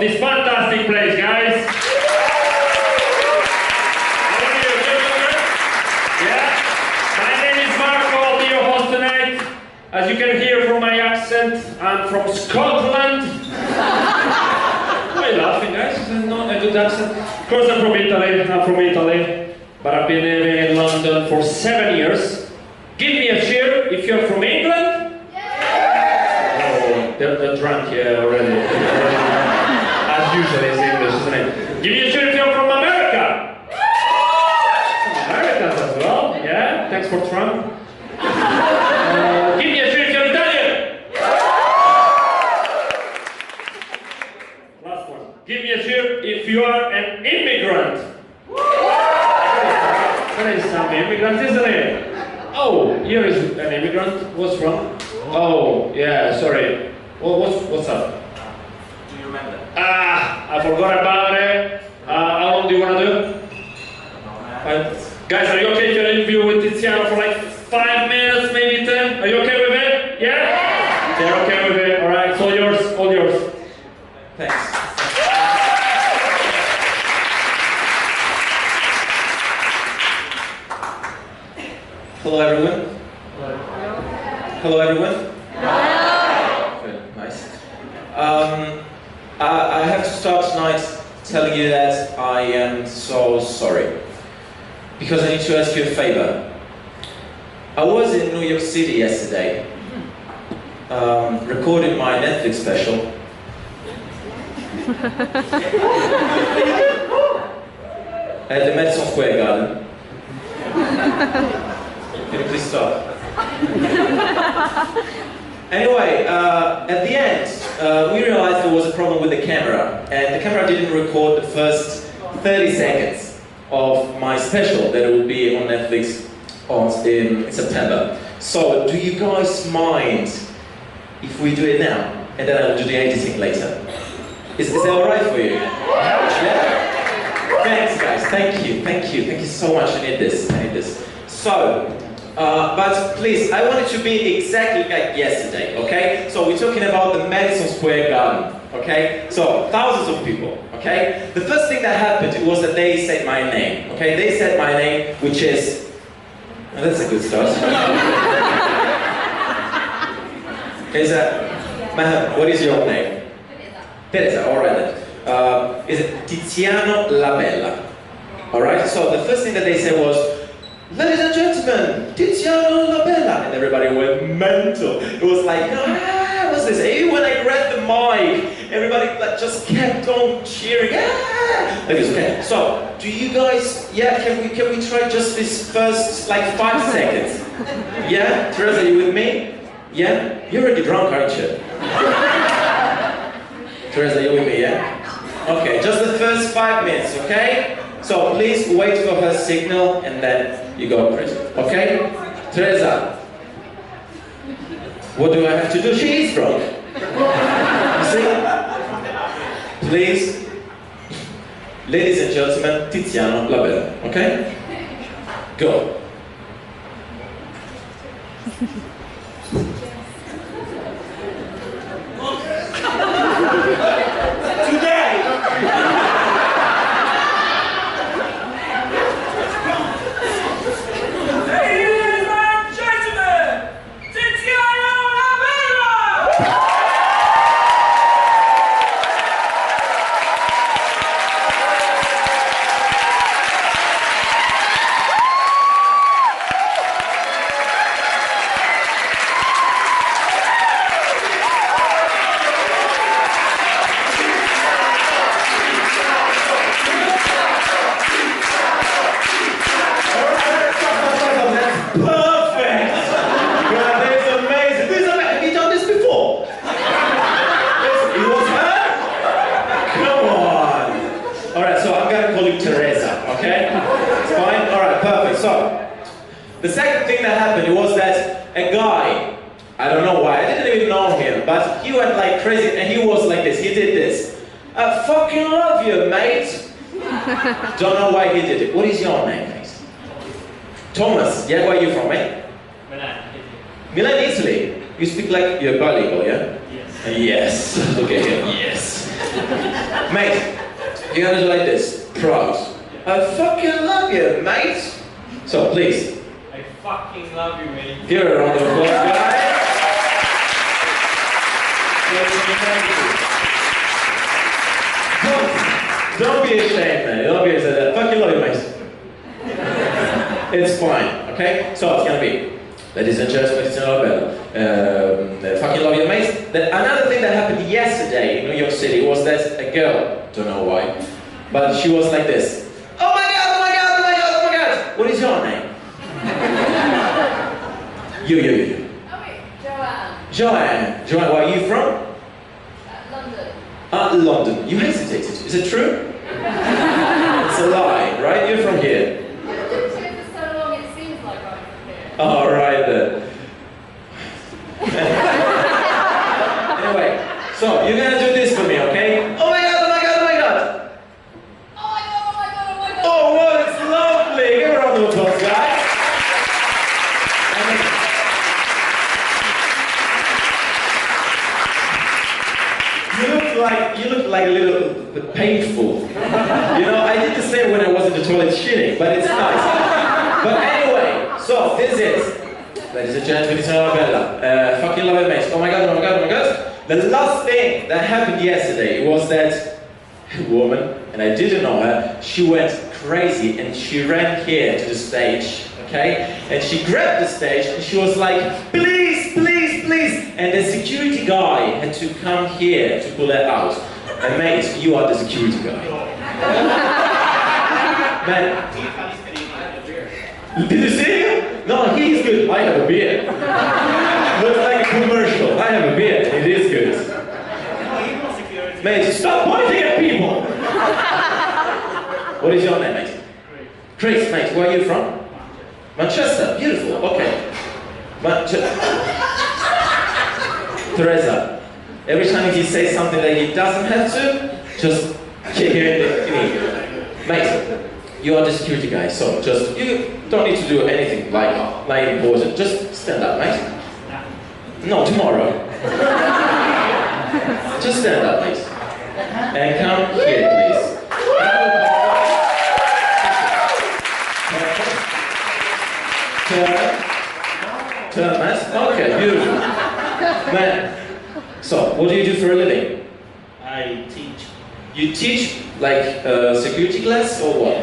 this fantastic place, guys. Yeah, my name is Marco, I'll be your host tonight. As you can hear from my accent, I'm from Scotland. Why are you laughing, guys? Is that not a good accent? Of course I'm from Italy, but I've been living in London for 7 years. Give me a cheer if you're from England. Yeah. Oh, they're drunk here already. As usual, it's English, isn't it? Give me a cheer if you're from America. Some Americans as well, yeah? Thanks for Trump. Give me a cheer if you're Italian. Last one. Give me a cheer if you are an immigrant. There is some immigrants, isn't it? Oh, here is an immigrant. What's wrong? Oh, yeah, sorry. Well, what's up? Do you remember? I forgot about it. How long do you want to do? Guys, are you okay if I interview with Tiziano for like 5 minutes, maybe 10? Are you okay with it? Yeah? They're okay with it. All right, it's all yours, all yours. Thanks. Hello, everyone. Hello, everyone. Good, nice. I have to start tonight telling you that I am so sorry. Because I need to ask you a favor. I was in New York City yesterday, recording my Netflix special. At the Madison Square Garden. Can you please stop? Anyway, at the end, we realized there was a problem with the camera, and the camera didn't record the first 30 seconds of my special that will be on Netflix in September. So, do you guys mind if we do it now, and then I'll do the editing later? Is that alright for you? Yeah? Thanks, guys. Thank you so much. I need this. So, but please, I want it to be exactly like yesterday, okay? So we're talking about the Madison Square Garden, okay? So, thousands of people, okay? The first thing that happened was that they said my name, okay? They said my name, which is... Oh, that's a good start. What is your name? Teresa, alright then. Is it Tiziano La Bella? Alright, so the first thing that they said was, ladies and gentlemen, Tiziano La Bella, and everybody went mental. It was like, what's this? Even when I grabbed the mic, everybody just kept on cheering. Like this, okay. So, do you guys? Yeah, can we try just this first 5 seconds? Yeah, Teresa, you with me? Yeah, you're already drunk, aren't you? Teresa, you with me? Yeah. Okay, just the first 5 minutes, okay? So please wait for her signal and then you go crazy. Okay? Teresa. What do I have to do? She is drunk. You see? Please. Ladies and gentlemen, Tiziano La Bella. Okay? Go. The second thing that happened was that a guy, I don't know why, I didn't even know him, but he went like crazy and he was like this, he did this. I fucking love you, mate. Don't know why he did it. What is your name, mate? Thomas, yeah, where are you from, mate? Milan, Italy. Milan, Italy. You speak like you're bilingual, yeah? Yes. Yes. Look at him, yes. Mate, you're gonna do like this. Proud. I fucking love you, mate. So, please. I fucking love you, mate. Give a round of applause, guys. Don't be ashamed, man. Don't be ashamed. I fucking love you, mate. It's fine, okay? So it's gonna be, ladies and gentlemen, it's fucking love you, mate. Another thing that happened yesterday in New York City was that a girl, don't know why, but she was like this. Oh my god, oh my god, oh my god, oh my god. What is your name? You. Oh wait, Joanne. Joanne, where are you from? London. London. You hesitated. Is it true? It's a lie, right? You're from here. I've lived here for so long, it seems like I'm from here. All right then. Anyway, so you're gonna do this for me, okay? Oh my god, oh my god, oh my god. Oh my god, oh my god, oh my god. Oh, well, it's lovely. Give a round of applause, guys. You look like a little bit painful. You know, I did the same when I was in the toilet shitting, but it's nice. But anyway, so this is, ladies and gentlemen, it's Bella. Fucking love it, mate. Oh my god, oh my god, oh my god. The last thing that happened yesterday was that woman, and I didn't know her, she went crazy and she ran here to the stage, okay? And she grabbed the stage and she was like, please, please, please. And the security guy had to come here to pull her out. And mate, you are the security guy. Man. Did you see him? No, he's good. I have a beard. Looks like a commercial. I have a beard. It is good. Mate, stop pointing at people. What is your name, mate? Chris, mate. Where are you from? Manchester. Beautiful. Okay. Teresa, every time he says something that he doesn't have to, just kick him in the knee. Mate, you are the security guy, so just, you don't need to do anything like important. Just stand up, mate. No, tomorrow. Just stand up, mate. And come here, please. Turn, mate. Okay, beautiful. Man, so what do you do for a living? I teach. You teach like security class or what?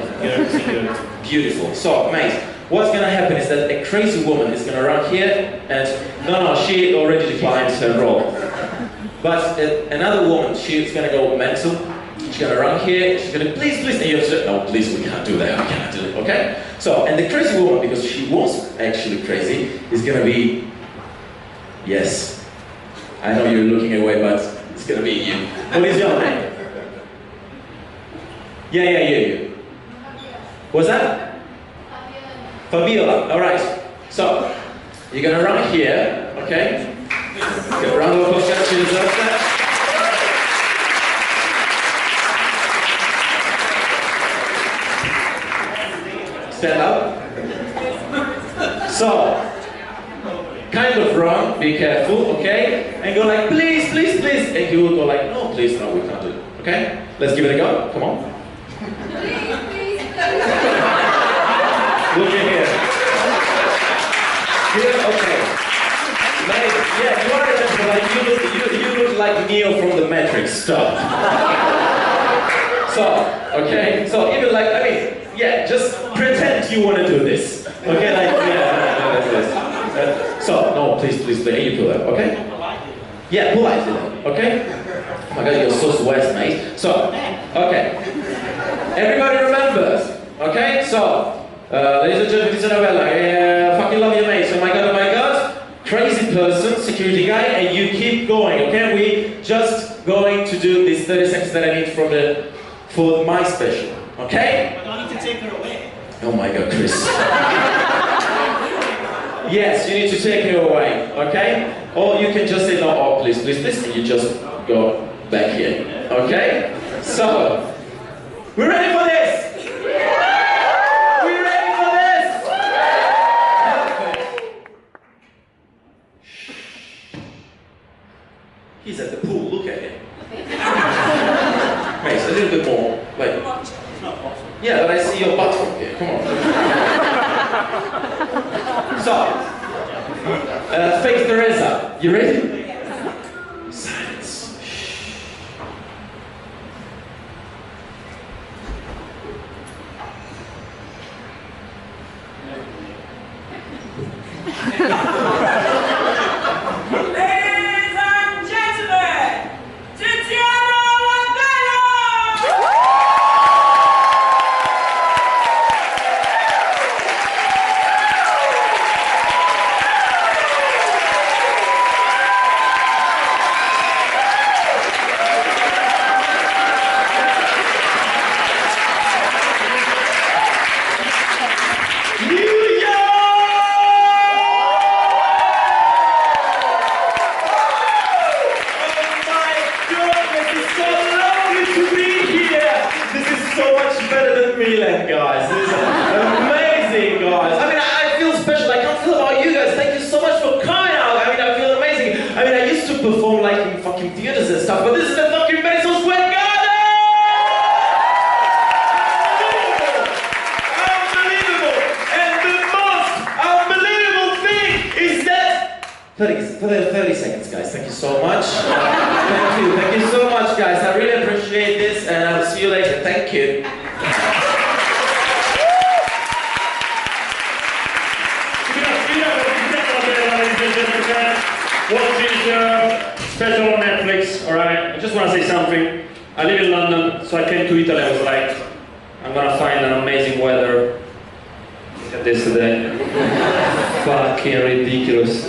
Security. Beautiful. So, mate, what's gonna happen is that a crazy woman is gonna run here and no, she already declined her role. But another woman, she's gonna go mental. She's gonna run here. She's gonna please, and you have to say, no, please, we can't do that. We cannot do it. Okay? So, and the crazy woman, because she was actually crazy, is gonna be yes. I know you're looking away, but it's gonna be you. What is your name? Yeah. What's that? Fabiola. All right. So you're gonna run here, okay? Get a round of applause. She deserves that. Stand up. So. Kind of run, be careful, okay? And go like, please, please, please. And he will go like, no, please, no, we can't do it. Okay? Let's give it a go. Come on. Please. Look at here. Here, okay. Like, yeah, you are like, you look like Neo from the Matrix. Stop. So, okay? So even like, I mean, yeah, just pretend you want to do this. Okay, like, yeah, this. So, no, please, you pull up, okay? Yeah, politely then, okay? Oh my god, you're so sweat, mate. So, okay. Everybody remembers, okay? So, ladies and gentlemen, it's a novella. Fucking love you, mate. Oh my god. Crazy person, security guy, and you keep going, okay? We just going to do these 30 seconds that I need for my special, okay? But I need to take her away. Oh my god, Chris. Yes, you need to take her away, okay? Or you can just say, no, oh, please, and you just go back here, okay? So, we're ready for this? We're ready for this? Okay. He's at the pool, look at him. a little bit more. Like, It's not possible. yeah, but I see your butt from here. Come on. So, fake Teresa. You ready? Silence. Ladies and gentlemen, Tiziano Landano! Milan, guys. This is amazing, guys. I mean, I feel special. I can't feel about you guys. Thank you so much for coming out. I mean, I feel amazing. I mean, I used to perform like in fucking theaters and stuff, but this is the fucking Madison Square Garden! Unbelievable! And the most unbelievable thing is that 30 seconds, guys. Thank you so much. Thank you so much, guys. I really appreciate this, and I'll see you later. Thank you. What is special on Netflix, alright? I just want to say something. I live in London, so I came to Italy. I was like, I'm gonna find an amazing weather. Look at this today. Fucking ridiculous.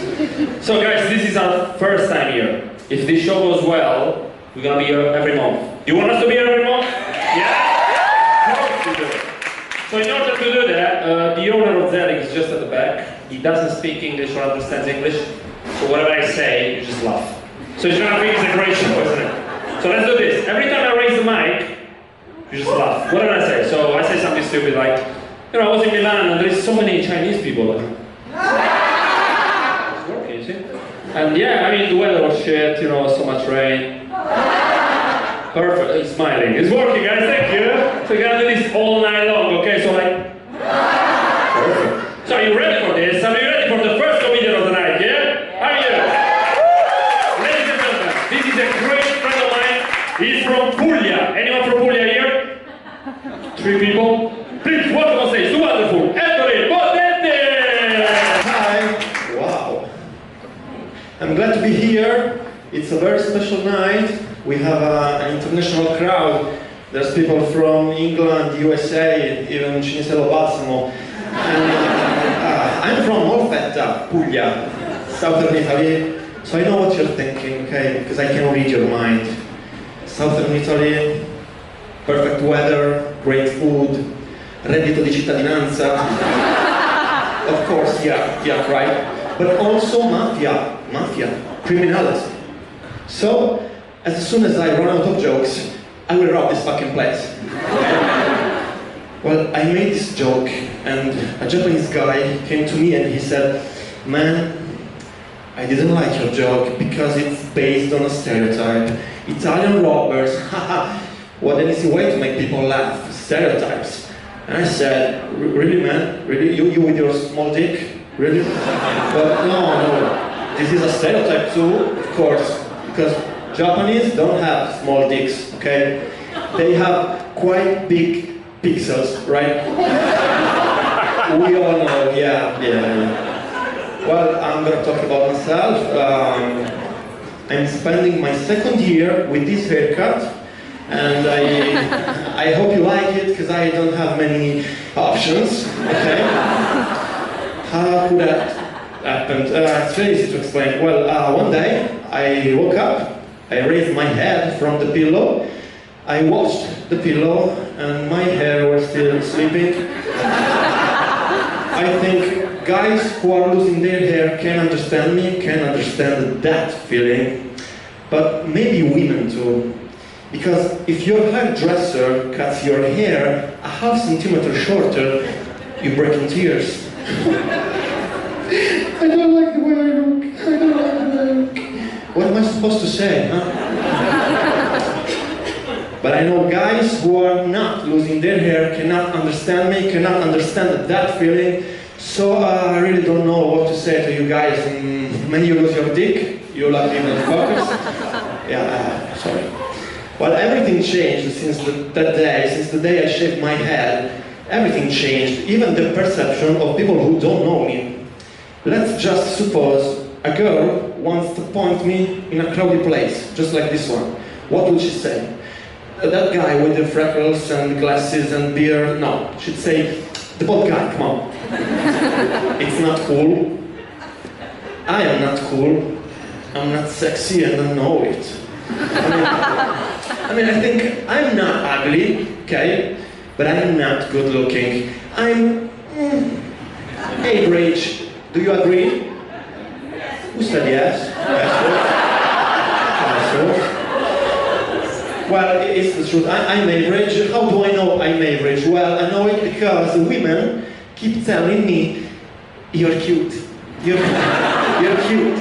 So guys, this is our first time here. If this show goes well, we're gonna be here every month. You want us to be here every month? Yeah? Of course we do. So in order to do that, the owner of Zelig is just at the back. He doesn't speak English or understands English. So whatever I say, you just laugh. So you're gonna think it's a great show, isn't it? So let's do this. Every time I raise the mic, you just laugh. What did I say? So I say something stupid like, you know, I was in Milan and there's so many Chinese people. It's working, you see? And yeah, I mean, the weather was shit, you know, so much rain. Perfect, he's smiling. It's working, guys, thank you. So we're gonna do this all night long, okay? So like, perfect. So are you ready for this? Are you ready for the first comedian of the night, yeah? Are you? Ladies and gentlemen, this is a great friend of mine. He's from Puglia. Anyone from Puglia here? 3 people. Please, welcome on stage, the wonderful Ettore Potente! Hi! Wow! I'm glad to be here. It's a very special night. We have an international crowd. There's people from England, USA, even Cineselo Balsamo. I'm from Molfetta, Puglia, southern Italy. So I know what you're thinking, okay? Because I can read your mind. Southern Italy, perfect weather, great food, reddito di cittadinanza. Of course, yeah, right. But also mafia, criminality. So, as soon as I run out of jokes, I will rob this fucking place. Well, I made this joke, and a Japanese guy came to me and he said, "Man, I didn't like your joke because it's based on a stereotype. Italian robbers, haha, what an easy way to make people laugh, stereotypes." And I said, "Really, man? Really? You with your small dick? Really?" But no, this is a stereotype too, of course, because Japanese don't have small dicks, okay? They have quite big pixels, right? We all know, yeah. Well, I'm gonna talk about myself. I'm spending my second year with this haircut, and I hope you like it, because I don't have many options, okay? How could that happen? It's very easy to explain. Well, one day, I woke up, I raised my head from the pillow, I washed the pillow, and my hair was still sleeping. I think guys who are losing their hair can understand me, can understand that feeling, but maybe women too. Because if your hairdresser cuts your hair a half centimeter shorter, you break in tears. I don't like the way I look. I don't like the way I look. What am I supposed to say, huh? But I know guys who are not losing their hair cannot understand me, cannot understand that feeling. So I really don't know what to say to you guys. When you lose your dick, you lucky motherfuckers. Yeah, sorry. Well, everything changed since that day, since the day I shaved my head. Everything changed, even the perception of people who don't know me. Let's just suppose a girl wants to point me in a crowded place, just like this one. What would she say? That guy with the freckles and glasses and beard, no. She'd say, the bald guy, come on. It's not cool. I am not cool. I'm not sexy and I know it. I think I'm not ugly, okay? But I'm not good looking. I'm average. Do you agree? Who said yes? Well, it's the truth. I'm average. How do I know I'm average? Well, I know it because women keep telling me, you're cute. You're cute.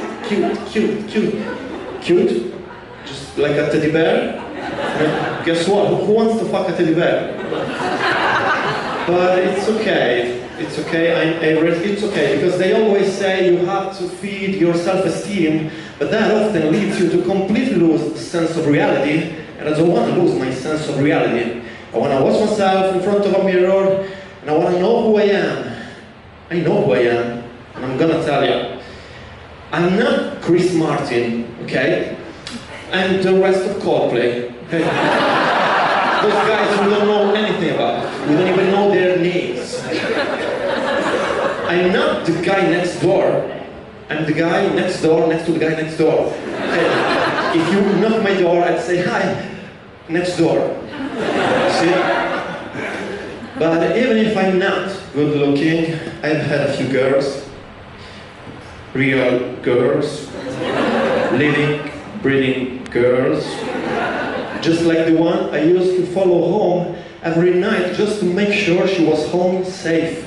Cute? Just like a teddy bear? Guess what? Who wants to fuck a teddy bear? But it's okay. It's okay, I'm average. It's okay, because they always say you have to feed your self-esteem, but that often leads you to completely lose the sense of reality, and I don't want to lose my sense of reality. I want to watch myself in front of a mirror, and I want to know who I am. I know who I am, and I'm gonna tell you. I'm not Chris Martin, okay? I'm the rest of Coldplay, okay? Those guys who don't know anything about it. We don't even know their names. I'm not the guy next door. I'm the guy next door, next to the guy next door. And if you knock my door, I'd say, hi, next door. See? But even if I'm not good looking, I've had a few girls. Real girls. Living, breathing girls. Just like the one I used to follow home every night just to make sure she was home safe.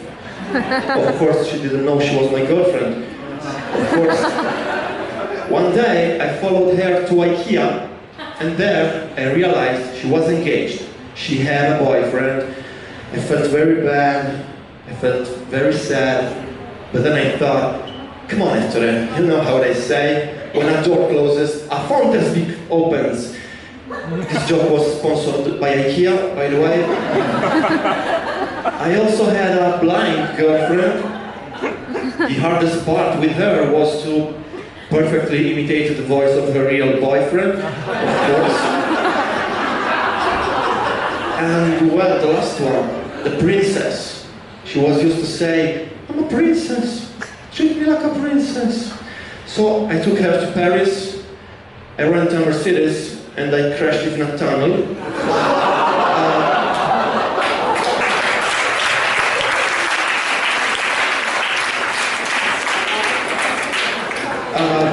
Of course, she didn't know she was my girlfriend. Of course. One day, I followed her to IKEA, and there I realized she was engaged. She had a boyfriend. I felt very bad. I felt very sad. But then I thought, come on, Ettore, you know how they say, when a door closes, a fountain opens. This job was sponsored by IKEA, by the way. I also had a blind girlfriend. The hardest part with her was to perfectly imitate the voice of her real boyfriend, of course. And well, the last one, the princess. She was used to say, I'm a princess, treat me like a princess. So I took her to Paris, I ran to Mercedes, and I crashed in a tunnel.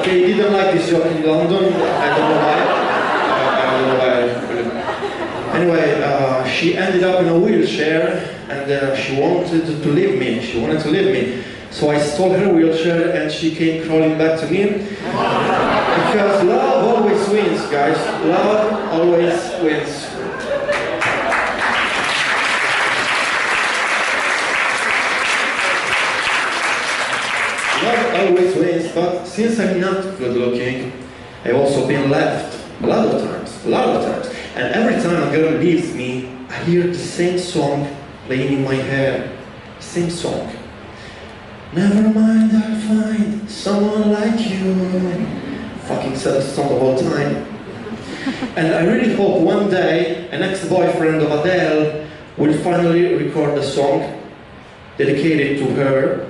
They didn't like this joke in London. I don't know why. Anyway, she ended up in a wheelchair, and she wanted to leave me. She wanted to leave me. So I stole her wheelchair, and she came crawling back to me. Because love always wins, guys. Love always wins. Love always wins, but since I'm not good looking, I've also been left a lot of times. And every time a girl leaves me, I hear the same song playing in my head. Same song. Never mind, I'll find someone like you. Fucking sad song the whole time. And I really hope one day an ex-boyfriend of Adele will finally record a song dedicated to her,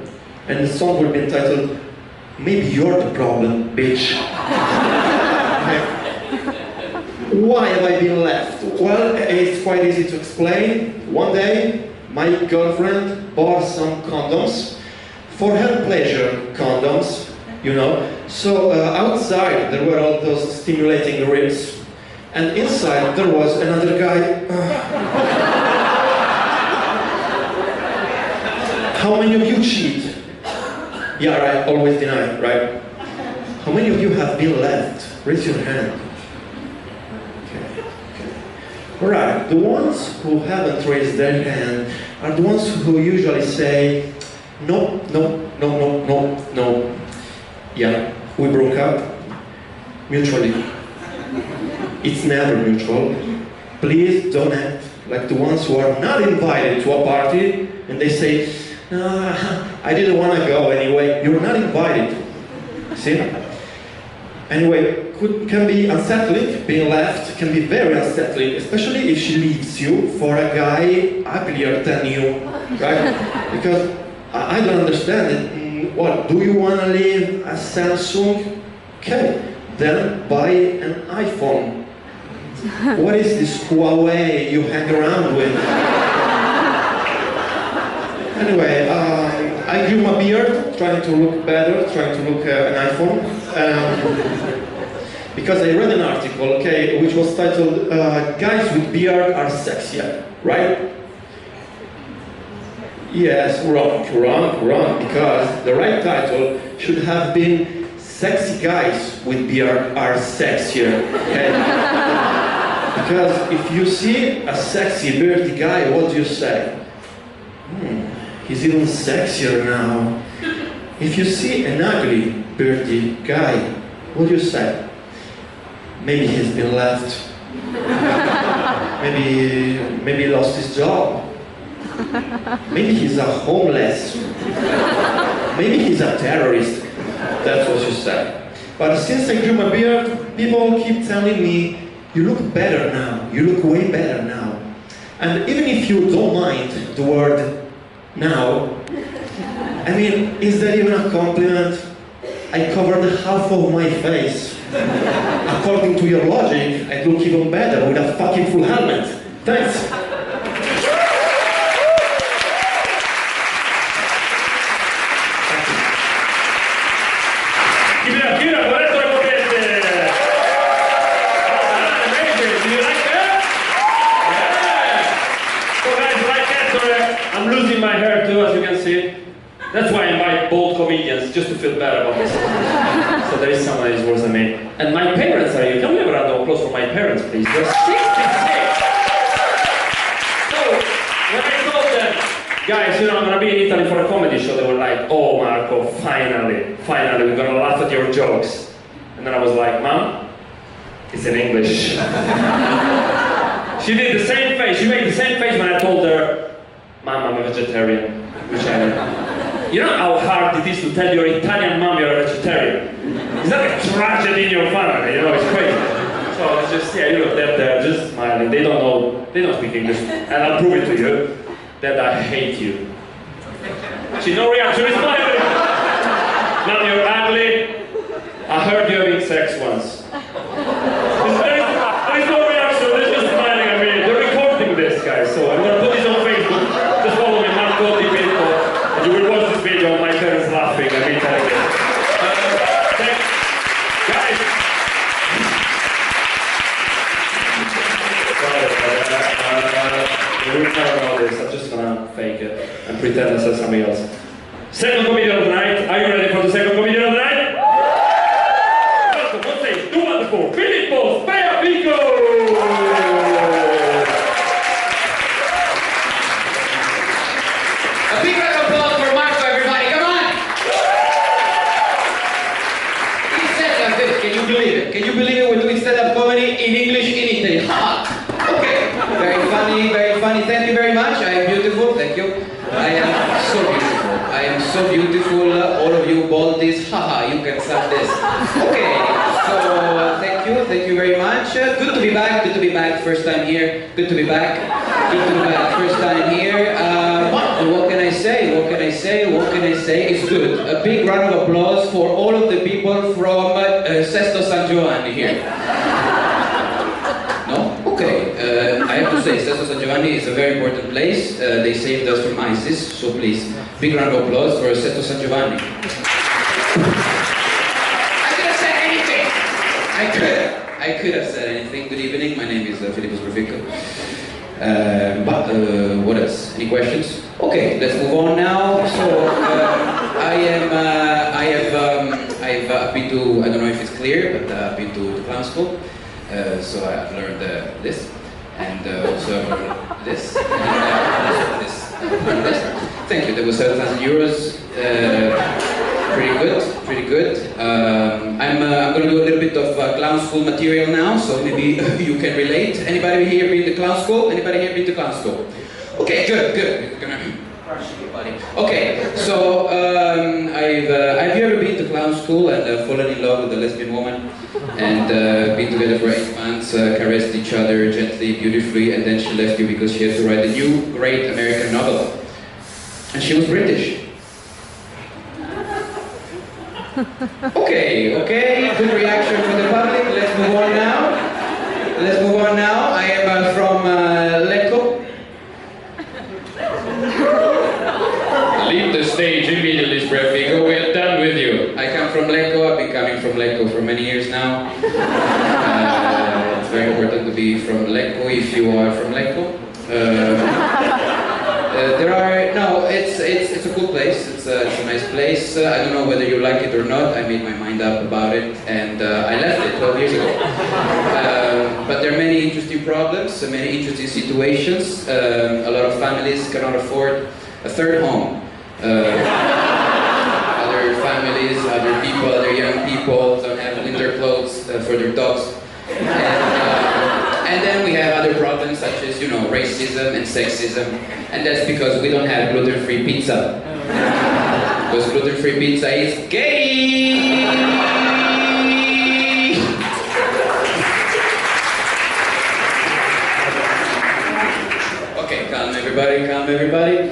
and the song will be entitled, Maybe You're the Problem, Bitch. Why have I been left? Well, it's quite easy to explain. One day, my girlfriend bought some condoms, for her pleasure condoms, you know. So outside there were all those stimulating ribs, and inside there was another guy. How many of you cheat? Yeah, right, always deny, right? How many of you have been left? Raise your hand. Okay. Right, the ones who haven't raised their hand are the ones who usually say, no, no, no, no, no, no. Yeah, we broke up mutually. It's never mutual. Please don't act like the ones who are not invited to a party and they say, no, I didn't want to go anyway. You're not invited. See? Anyway, can be unsettling, being left can be very unsettling, especially if she leaves you for a guy uglier than you, right? Because I don't understand it. What, do you want to live a Samsung? Okay, then buy an iPhone. What is this Huawei you hang around with? Anyway, I grew my beard, trying to look better, trying to look an iPhone. Because I read an article, okay, which was titled, Guys with Beard Are Sexier, right? Yes, wrong, because the right title should have been Sexy Guys with Beard Are Sexier, okay? Because if you see a sexy beardy guy, what do you say? He's even sexier now. If you see an ugly beardy guy, what do you say? Maybe he's been left. Maybe he lost his job. Maybe he's a homeless. Maybe he's a terrorist. That's what you say. But since I grew my beard, people keep telling me, you look better now. You look way better now. And even if you don't mind the word now, I mean, is that even a compliment? I covered half of my face. According to your logic, I look even better with a fucking full helmet. Thanks. Give it up, what else do I get? Amazing, do you like that? Yeah! So guys, like that, so I'm losing my hair too, as you can see. That's why I invite bold comedians, just to feel better about myself. So there is someone that is worse than me. And my parents are here. Can we have a round of applause for my parents, please? They're 66! So, when I told them, guys, you know, I'm gonna be in Italy for a comedy show, they were like, oh Marco, finally, we're gonna laugh at your jokes. And then I was like, Mom, it's in English. She did the same face, she made the same face when I told her, Mom, I'm a vegetarian, which I am. You know how hard it is to tell your Italian mom you're a vegetarian? It's like a tragedy in your family, you know, it's crazy. So it's just, yeah, you know, they're just smiling, they don't speak English. And I'll prove it to you, that I hate you. She no reaction, it's smiling. Now you're ugly, I heard you having sex once. There is no reaction, they're just smiling at me. They're recording this, guys, so I'm gonna put this on Facebook. Just follow me, Marco Di Pinto. You will watch this video of my parents laughing at me telling it. Thanks. Guys! You will never know this, I'm just gonna fake it and pretend I said something else. Second comedian of the night, are you ready for the second comedian of the night? Welcome on stage, the wonderful Filippo Speapico! A big round of applause for Marco, everybody, come on! He said like this, can you believe it? Can you believe it? We're doing stand-up comedy in English in Italy. Ha! Okay, very funny, thank you very much. I am beautiful, thank you. I am so beautiful. I am so beautiful, all of you baldies, haha, you can suck this. Okay, so thank you very much. Good to be back, first time here. Good to be back, first time here. What can I say? It's good. A big round of applause for all of the people from Sesto San Giovanni here. No? Okay. I have to say, Sesto San Giovanni is a very important place. They saved us from ISIS, so please, big round of applause for Sesto San Giovanni. I could have said anything. I could have said anything. Good evening. My name is Filippo Speapico. What else? Any questions? Okay, let's move on now. So I've been to, I don't know if it's clear, but I've been to clown school. So I've learned this. and also this, and this, and this. Thank you. That was 7,000 euros. Pretty good, pretty good. I'm going to do a little bit of clown school material now, so maybe you can relate. Anybody here been to clown school? Anybody here been to clown school? Okay, good, good. Gonna crush you, buddy. Okay, so have you ever been to clown school and fallen in love with a lesbian woman and been together for 8 months, caressed each other gently, beautifully, and then she left you because she had to write a new great American novel, and she was British. Okay, okay, good reaction from the public. Let's move on now. Let's move on now. I am from Lecco. Leave the stage immediately, Sprefigo. We are done with you. I come from Lecco. I've been coming from Lecco for many years now. It's very important to be from Lecco if you are from Lecco. It's a cool place. It's a nice place. I don't know whether you like it or not. I made my mind up about it, and I left it 12 years ago. But there are many interesting problems, many interesting situations. A lot of families cannot afford a third home. Other families, other people, other young people don't have winter clothes for their dogs. And then we have other problems such as, you know, racism and sexism, and that's because we don't have gluten-free pizza. Because gluten-free pizza is gay! Okay, calm everybody, calm everybody.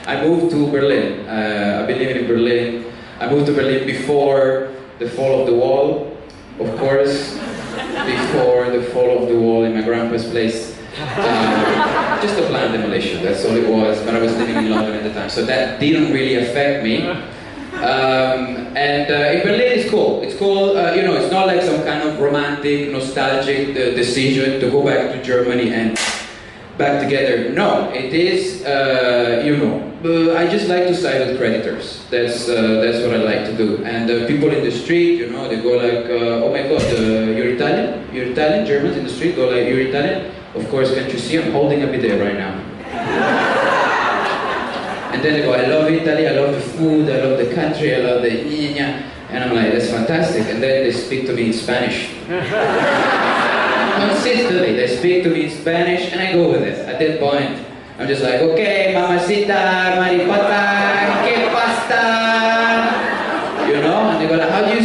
I moved to Berlin. I've been living in Berlin. I moved to Berlin before the fall of the wall, of course. Before the fall of the wall in my grandpa's place. Just a planned demolition, that's all it was, but I was living in London at the time, so that didn't really affect me. In Berlin it's cool. It's cool, you know, it's not like some kind of romantic, nostalgic decision to go back to Germany and back together. No, it is, you know, I just like to side with creditors. That's what I like to do. And people in the street, you know, they go like, oh my God, you're Italian? You're Italian? Germans in the street go like, you're Italian? Of course, can't you see I'm holding a bidet right now? And then they go, I love Italy, I love the food, I love the country, I love the nya. And I'm like, that's fantastic. And then they speak to me in Spanish. Consistently, they speak to me in Spanish, and I go with it. At that point, I'm just like, okay, mamacita, maripata, que pasta, you know. And they go like, how do you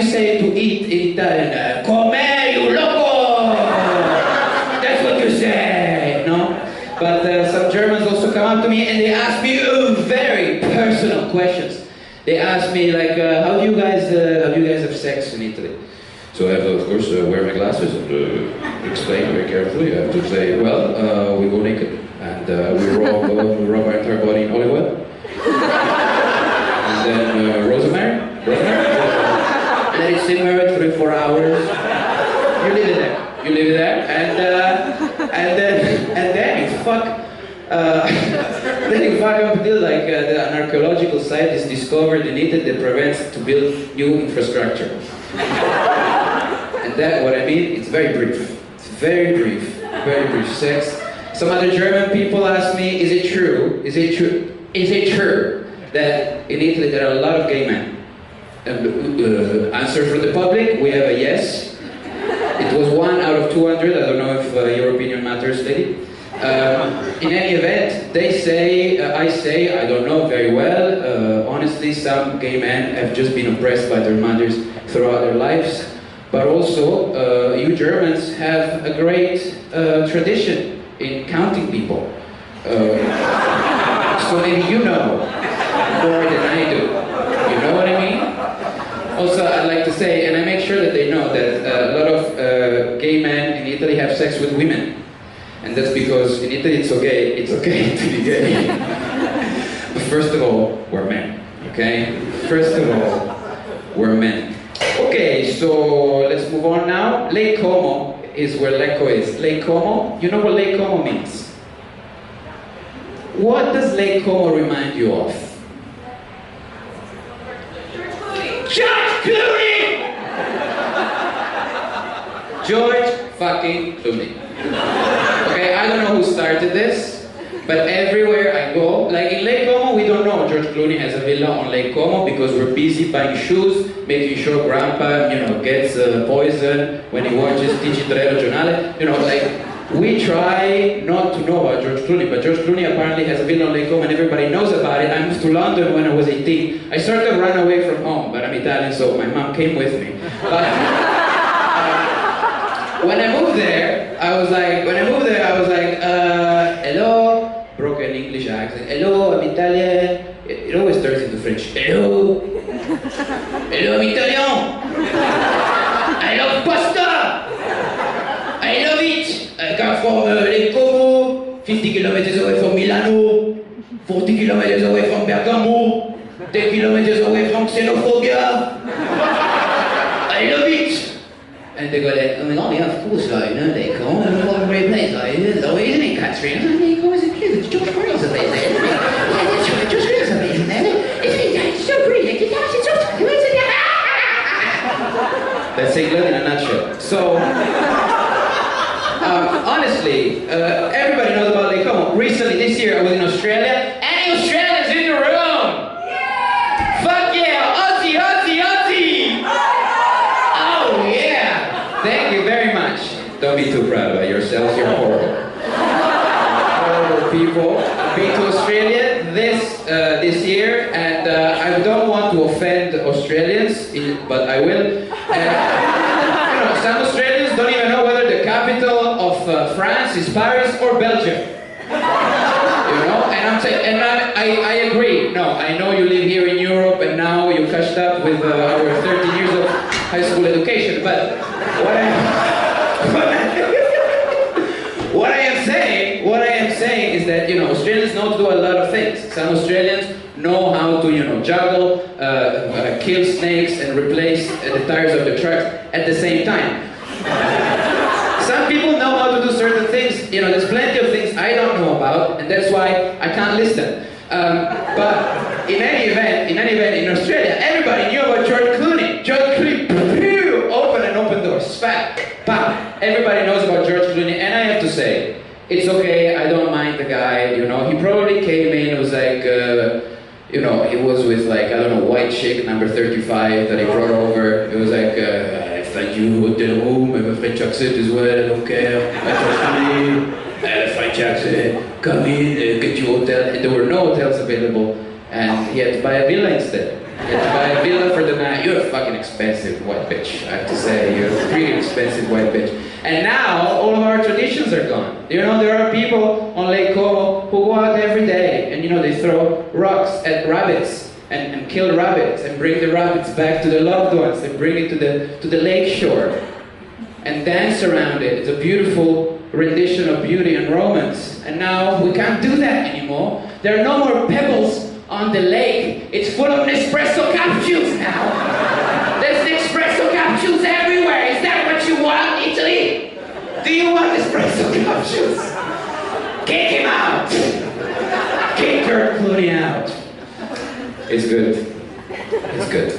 say to eat in Italian? Come, you loco. That's what you say, no? But some Germans also come up to me and they ask me very personal questions. They ask me like, how do you guys have sex in Italy? So I have to, of course, wear my glasses and explain very carefully. I have to say, well, we go naked and we rub our entire body in olive oil. And then rosemary. Let it simmer 3-4 hours. You leave it there. And then you fuck. Then you fuck up until like an archaeological site is discovered in Italy that prevents to build new infrastructure. And that, what I mean, it's very brief. It's very brief sex. Some other German people ask me, is it true that in Italy there are a lot of gay men? Answer from the public, we have a yes. It was 1 out of 200, I don't know if your opinion matters, lady. In any event, they say, I say, I don't know very well. Honestly, some gay men have just been oppressed by their mothers throughout their lives. But also, you Germans have a great tradition in counting people. So maybe you know more than I do. You know what I mean? Also, I'd like to say, and I make sure that they know that a lot of gay men in Italy have sex with women. And that's because in Italy it's okay to be gay. But first of all, we're men, okay? First of all, we're men. Okay, so let's move on now. Lake Como is where Lecco is. Lake Como, you know what Lake Como means? What does Lake Como remind you of? George Clooney! George fucking Clooney. Okay, I don't know who started this, but everywhere I go, like in Lake Como, we don't know George Clooney has a villa on Lake Como because we're busy buying shoes, making sure Grandpa, gets poison when he watches TG3 Regionale. Like, we try not to know about George Clooney, but George Clooney apparently has a villa on Lake Como and everybody knows about it. I moved to London when I was 18. I started to run away from home, but I'm Italian, so my mom came with me. But when I moved there, I was like, hello, broken English accent. Hello, I'm Italian. It always turns into French. Hello, I'm Italian. I love pasta. I love it. I come from Lake Como, 50 kilometers away from Milano, 40 kilometers away from Bergamo, 10 kilometers away from xenophobia. I love it. And they go like, yeah, of course, Lake Como, what a great place, isn't it, Catherine? Lake Como is a place, George Clooney's a place, isn't it? Yeah, that's right, George Clooney's a place, isn't it? It's so great, That's England in a nutshell. So, honestly, everybody knows about Lake Como. Recently, this year, I was in Australia. Any Australians in the room? Yeah! Fuck yeah! Aussie, Aussie, Aussie! Oh yeah! Thank you very much. Don't be too proud about yourselves. You're horrible. Horrible people. I've been to Australia this year, and I don't want to offend Australians, but I will. Some Australians don't even know whether the capital of France is Paris or Belgium. And I'm saying, and I agree. No, I know you live here in Europe, and now you catched up with our 30 years of high school education. But what I am saying is that Australians know to do a lot of things. Some Australians know how to juggle, kill snakes, and replace the tires of the trucks at the same time. Some people know how to do certain things. There's plenty of things I don't know about, and that's why I can't list them. But in any event, in Australia, everybody knew about George Clooney. George Clooney, open doors, spat, pop. Everybody knows about George Clooney, and I have to say, it's okay. I don't mind the guy. He probably came in. It was like. It was with like, I don't know, white chick number 35 that he brought over. It was like, thank you, hotel room, I have a French accent as well, I don't care. I have a French accent, come in, get you hotel. And there were no hotels available, and he had to buy a villa instead. He had to buy a villa for the night. You're a fucking expensive white bitch, I have to say. You're a pretty expensive white bitch. And now, all of our traditions are gone. There are people on Lake Como who go out every day and they throw rocks at rabbits and kill rabbits and bring the rabbits back to the loved ones and bring it to the lake shore and dance around it. It's a beautiful rendition of beauty and romance. And now we can't do that anymore. There are no more pebbles on the lake. It's full of Nespresso capsules now. There's Nespresso capsules everywhere. Is that what you want, Italy? Do you want Nespresso capsules? Kick him out! Kick George Clooney out. It's good. It's good.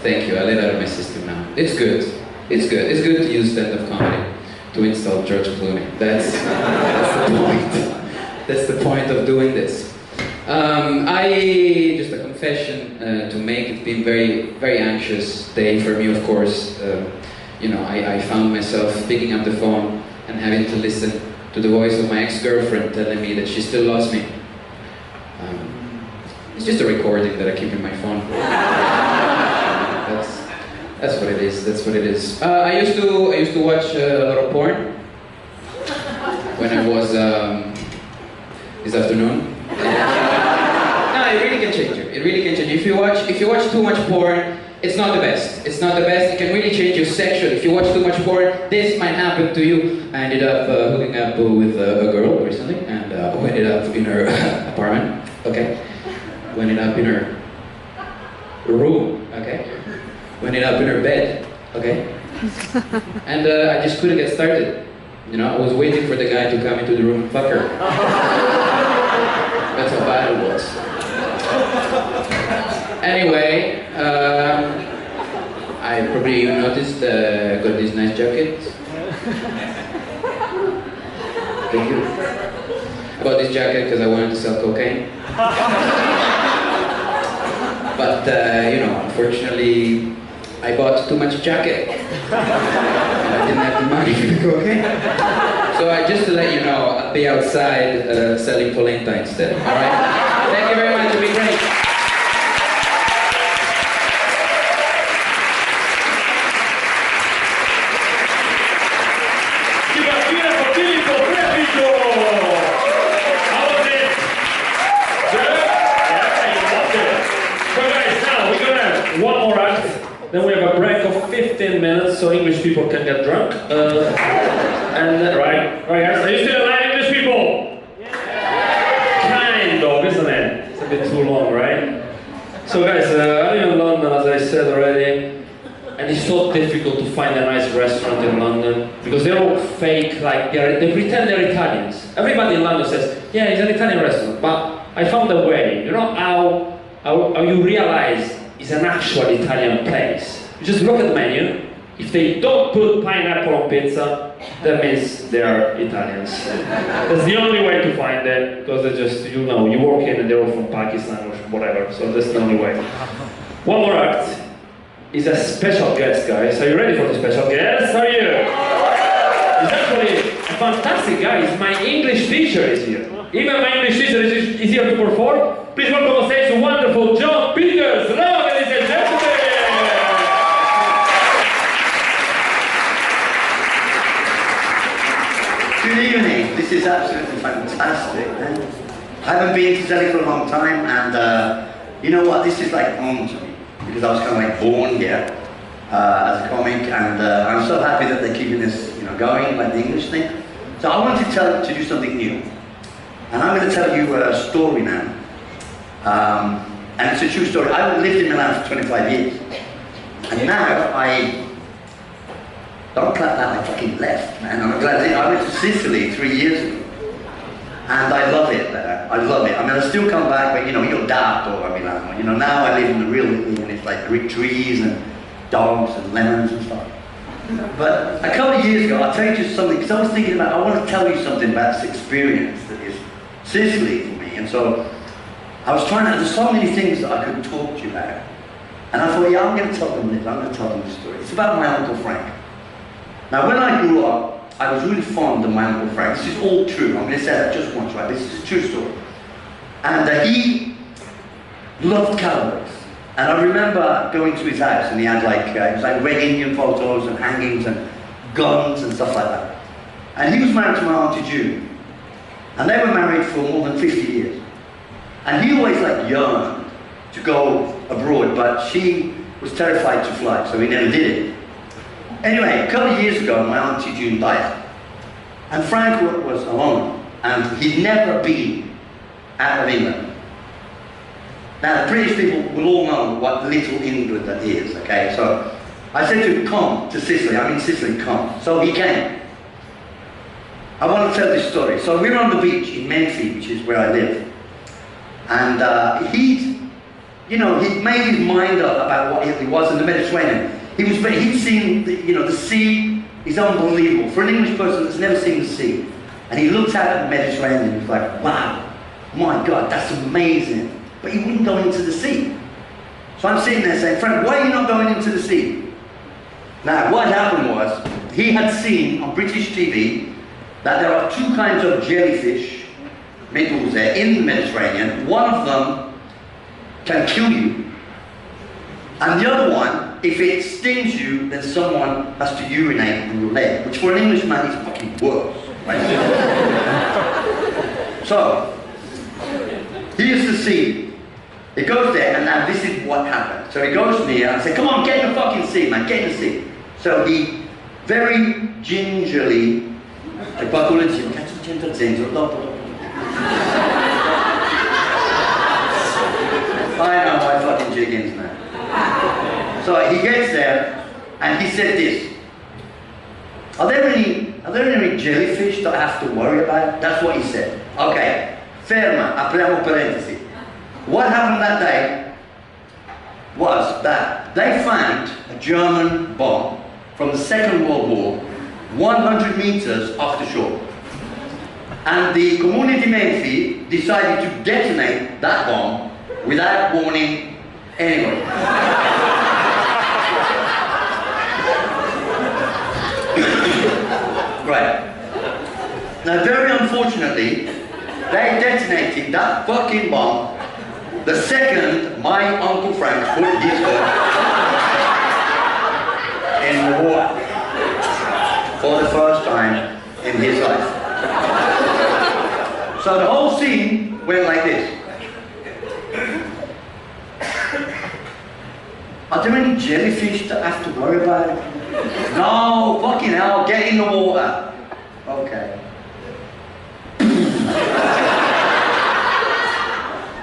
Thank you. I let out of my system now. It's good. It's good. It's good to use stand-up comedy to insult George Clooney. That's the point. That's the point of doing this. Just a confession to make. It's been very, very anxious day for me, of course. I found myself picking up the phone and having to listen to the voice of my ex-girlfriend telling me that she still loves me. It's just a recording that I keep in my phone. That's what it is. That's what it is. I used to watch a lot of porn when I was this afternoon. No, it really can change you. It really can change you. If you watch too much porn, it's not the best. It's not the best. It can really change you sexually. If you watch too much porn, this might happen to you. I ended up hooking up with a girl recently, and we ended up in her apartment. Okay, we ended up in her room. Okay, we ended up in her bed. Okay, and I just couldn't get started. I was waiting for the guy to come into the room and fuck her. That's how bad it was. Anyway, I probably noticed I got this nice jacket. Thank you. I bought this jacket because I wanted to sell cocaine. But, you know, unfortunately, I bought too much jacket. And I didn't have the money for the cocaine. So just to let you know, I'll be outside selling polenta instead. All right? Thank you very much. You've been great. One more act, then we have a break of 15 minutes so English people can get drunk. Right guys, are you still alive, English people? Yeah. Kind of, isn't it? It's a bit too long, right? So guys, I live in London, as I said already, and it's so difficult to find a nice restaurant in London because they're all fake, like they pretend they're Italians. Everybody in London says, yeah, it's an Italian restaurant, but I found a way. You know how you realize it's an actual Italian place. You just look at the menu. If they don't put pineapple on pizza, that means they're Italians. That's the only way to find it, because they're just, you know, you walk in and they're all from Pakistan or whatever, so that's the only way. One more act is a special guest, guys. Are you ready for the special guest? Are you? It's actually a fantastic guy. It's my English teacher is here. Even my English teacher is here to perform. Please welcome on stage the wonderful John Peters. Hello, ladies and gentlemen. Good evening. This is absolutely fantastic. I haven't been to Zelig for a long time, and you know what? This is like home to me because I was kind of like born here as a comic, and I'm so happy that they're keeping this, you know, going, like the English thing. So I wanted to do something new, and I'm going to tell you a story now. And it's a true story. I lived in Milan for 25 years. And now don't clap that, I fucking left, man. I'm glad I went to Sicily 3 years ago. And I love it there. I love it. I mean, I still come back, but you know, io dato a Milano. You know, now I live in the real Italy, and it's like Greek trees and dogs and lemons and stuff. But a couple of years ago, I'll tell you just something, because I was thinking about, I want to tell you something about this experience that is Sicily for me. And so, I was trying to, there's so many things that I could talk to you about. And I thought, yeah, I'm going to tell them this, I'm going to tell them this story. It's about my Uncle Frank. Now, when I grew up, I was really fond of my Uncle Frank. This is all true. I'm going to say that just once, right? This is a true story. And he loved cowboys. And I remember going to his house, and he had like, it was like red Indian photos and hangings and guns and stuff like that. And he was married to my Auntie June. And they were married for more than 50 years. And he always like yearned to go abroad, but she was terrified to fly, so he never did it. Anyway, a couple of years ago, my Auntie June died. And Frank was alone, and he'd never been out of England. Now, the British people will all know what little England that is, okay? So I said to him, come to Sicily. I'm in Sicily, come. So he came. I want to tell this story. So we were on the beach in Menfi, which is where I live. And he'd made his mind up about what Italy was in the Mediterranean. He'd seen, the sea is unbelievable. For an English person that's never seen the sea. And he looked out at the Mediterranean and he was like, wow, my God, that's amazing. But he wouldn't go into the sea. So I'm sitting there saying, Frank, why are you not going into the sea? Now, what happened was, he had seen on British TV that there are two kinds of jellyfish, medusae, in the Mediterranean. One of them can kill you. And the other one, if it stings you, then someone has to urinate on your leg, which for an Englishman is fucking worse. Right? So, here's the scene. It goes there, and now this is what happened. So he goes near, and I say, come on, get in the fucking sea, man, get in the sea. So he very gingerly, I know my fucking chickens, man. So he gets there, and he said this. Are there any jellyfish that I have to worry about? That's what he said. Okay, ferma, apriamo parentesi. What happened that day was that they found a German bomb from the Second World War 100 meters off the shore. And the community Menfi decided to detonate that bomb without warning anybody. Right. Now, very unfortunately, they detonated that fucking bomb the second my Uncle Frank put his foot in the water for the first time in his life. So the whole scene went like this. Are there any jellyfish that I have to worry about? No, fucking hell, get in the water. Okay.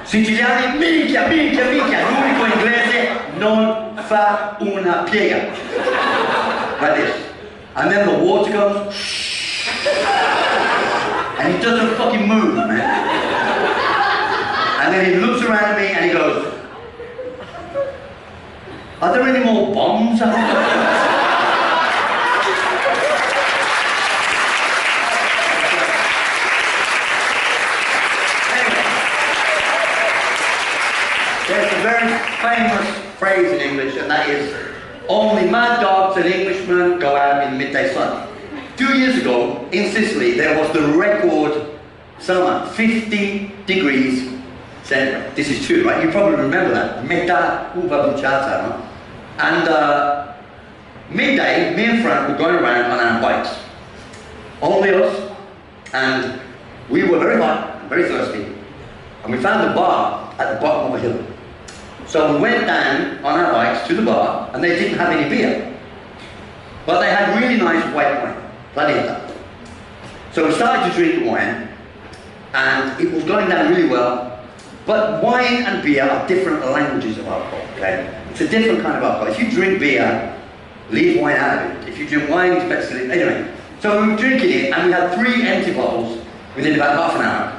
Siciliani, minchia, l'unico inglese non fa una piega. Like this. And then the water goes, and he doesn't fucking move, man. And then he looks around me and he goes, are there any more bombs out there? There's a very famous phrase in English, and that is, only mad dogs and Englishmen go out in the midday sun. 2 years ago, in Sicily, there was the record summer, 50 degrees centigrade. This is true, right? You probably remember that. Metà uva bruciata, no? And midday, me and Frank were going around on our bikes. Only us, and we were very hot, very thirsty, and we found a bar at the bottom of a hill. So we went down on our bikes to the bar, and they didn't have any beer. But they had really nice white wine, plenty of that. So we started to drink the wine, and it was going down really well. But wine and beer are different languages of alcohol, okay? It's a different kind of alcohol. If you drink beer, leave wine out of it. If you drink wine, it's best to leave. Anyway, so we were drinking it, and we had 3 empty bottles within about half an hour.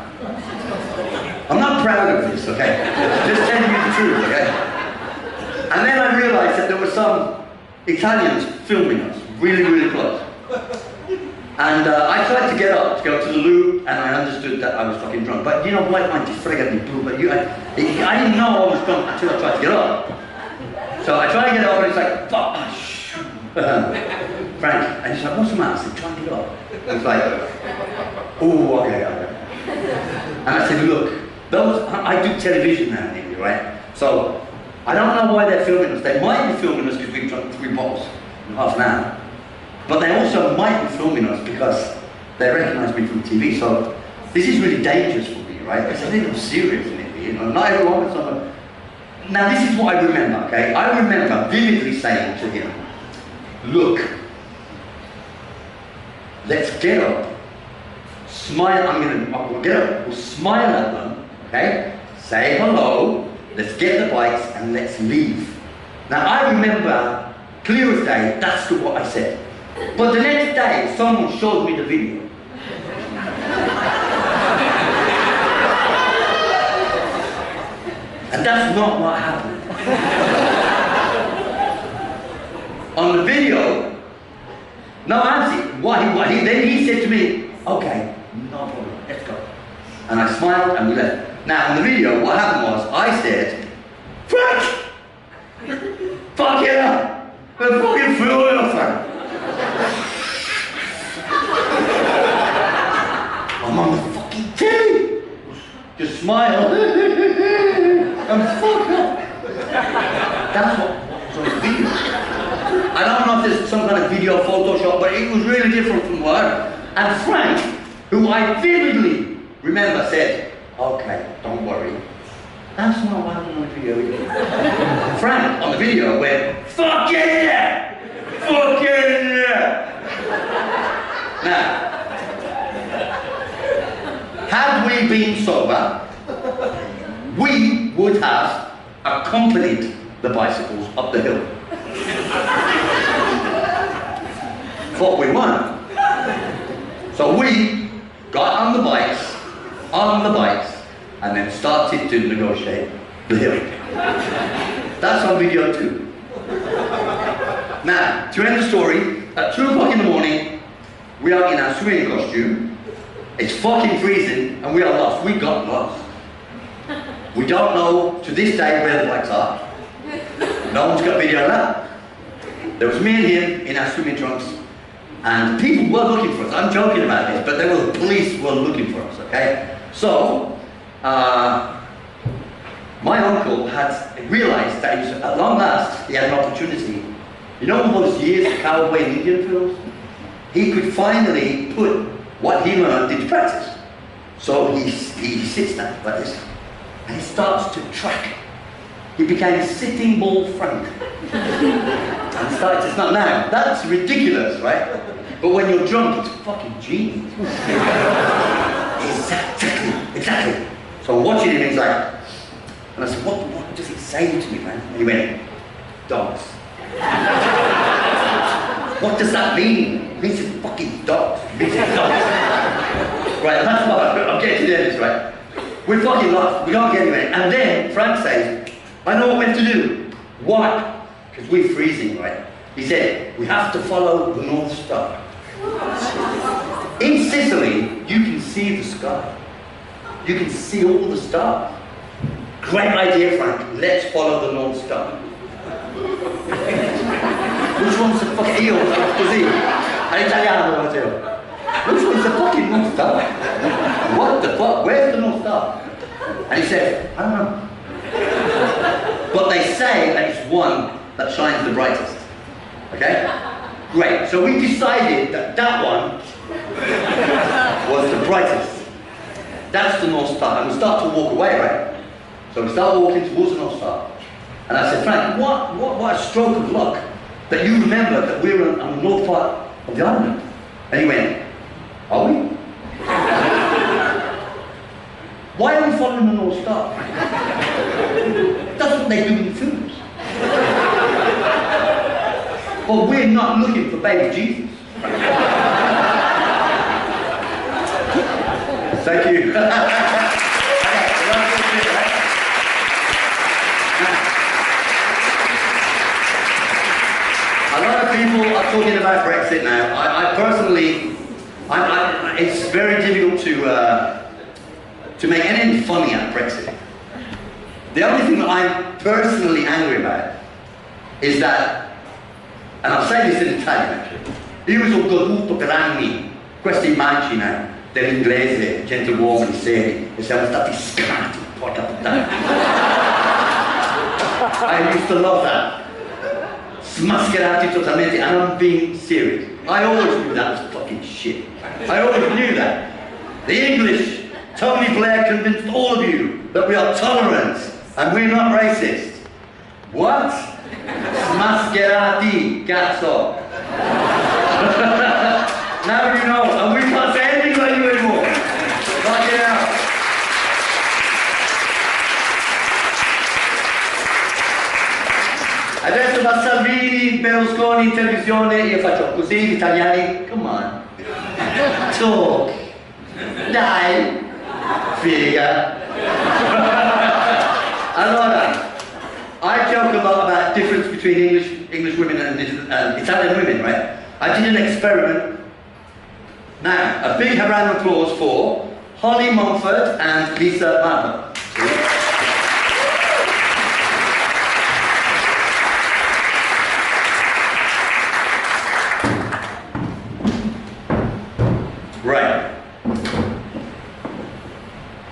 I'm not proud of this, okay? Just telling you the truth, okay? And then I realized that there were some Italians filming us, really, really close. And I tried to get up to go to the loo, and I understood that I was fucking drunk. But you know, white wine just fregad me blue, but I didn't know I was drunk until I tried to get up. So I tried to get up, and it's like, fuck, Frank, and he's like, what's the matter? I said, try and get up. And it's like, oh, okay. And I said, look, I do television now, right? So, I don't know why they're filming us. They might be filming us because we drank 3 bottles in half an hour. But they also might be filming us because they recognise me from TV. So, this is really dangerous for me, right? It's a little serious, you know. Not everyone is someone. Now, this is what I remember, okay? I remember vividly saying to him, look, let's get up, smile, I'll get up, we'll smile at them, okay? Say hello, let's get the bikes and let's leave. Now I remember, clear as day, that's what I said. But the next day, someone showed me the video. And that's not what happened. On the video, no answer. Then he said to me, okay, no problem, let's go. And I smiled and we left. Now, in the video, what happened was, I said, Frank! Fuck it up! We're fucking fooling us, Frank! I'm on the fucking telly! Just smile. I'm fucked up. That's what was on the video. I don't know if there's some kind of video Photoshop, but it was really different from what. And Frank, who I vividly remember, said, okay, don't worry. That's not what happened on the video either. Frank, on the video, went, fuck yeah! Fuck yeah! Now, had we been sober, we would have accompanied the bicycles up the hill. But we weren't. So we got on the bikes, and then started to negotiate the hill. That's on video too. Now, to end the story, at 2 o'clock in the morning, We are in our swimming costume. It's fucking freezing, and we are lost. We got lost. We don't know to this day where the blacks are. No one's got video of that. There was me and him in our swimming trunks, and people were looking for us. I'm joking about this, but the police were looking for us, okay? So, my uncle had realized that at long last he had an opportunity. You know all those years of cowboy and Indian films? He could finally put what he learned into practice. So he sits down like this, and he starts to track. He became Sitting Bull Frank. And started to start. Now, that's ridiculous, right? But when you're drunk, it's fucking genius. Exactly. So I'm watching him, and he's like, and I said, what does it say to me, man? And he went, dogs. What does that mean? It means it's fucking dogs. It means it's dogs. Right, that's what I'm getting to the end of this, right? We're fucking lost. We can't get anywhere. And then Frank says, I know what we're to do. What? Because we're freezing, right? He said, we have to follow the North Star. In Sicily, you can see the sky. You can see all the stars. Great idea, Frank. Let's follow the North Star. Which one's the fucking io? Così. All'italiano lo facevo. Which one's the fucking North Star? What the fuck? Where's the North Star? And he said, I don't know. But they say that it's one that shines the brightest. Okay? Great. So we decided that that one was the brightest. That's the North Star. And we start to walk away, right? So we start walking towards the North Star. And I said, Frank, what a stroke of luck that you remember that we're on the north part of the island. And he went, are we? Why are we following the North Star? That's what they do in films. But we're not looking for baby Jesus. Thank you. A lot of people are talking about Brexit now. I personally, it's very difficult to make anything funny at Brexit. The only thing that I'm personally angry about is that, and I'll say this in Italian actually, io mi sono goduto per anni questa immagine dell'inglese, gentiluomini seri, e siamo stati scrati, porca puttana. I used to love that. Smascherati totalmente, and I'm being serious. I always knew that was fucking shit. I always knew that. The English, Tony Blair convinced all of you that we are tolerant and we're not racist. What? Smascherati, cazzo. Now you know, and we can't say anything like you anymore. Fuck it out. Adesso da Salvini, Berlusconi in televisione, io faccio così, gli italiani, come on. Talk. Dai. Figa. Allora, I joke a lot about difference between English women and Italian women, right? I did an experiment. Now, a big round of applause for Holly Mumford and Lisa Marble. Right.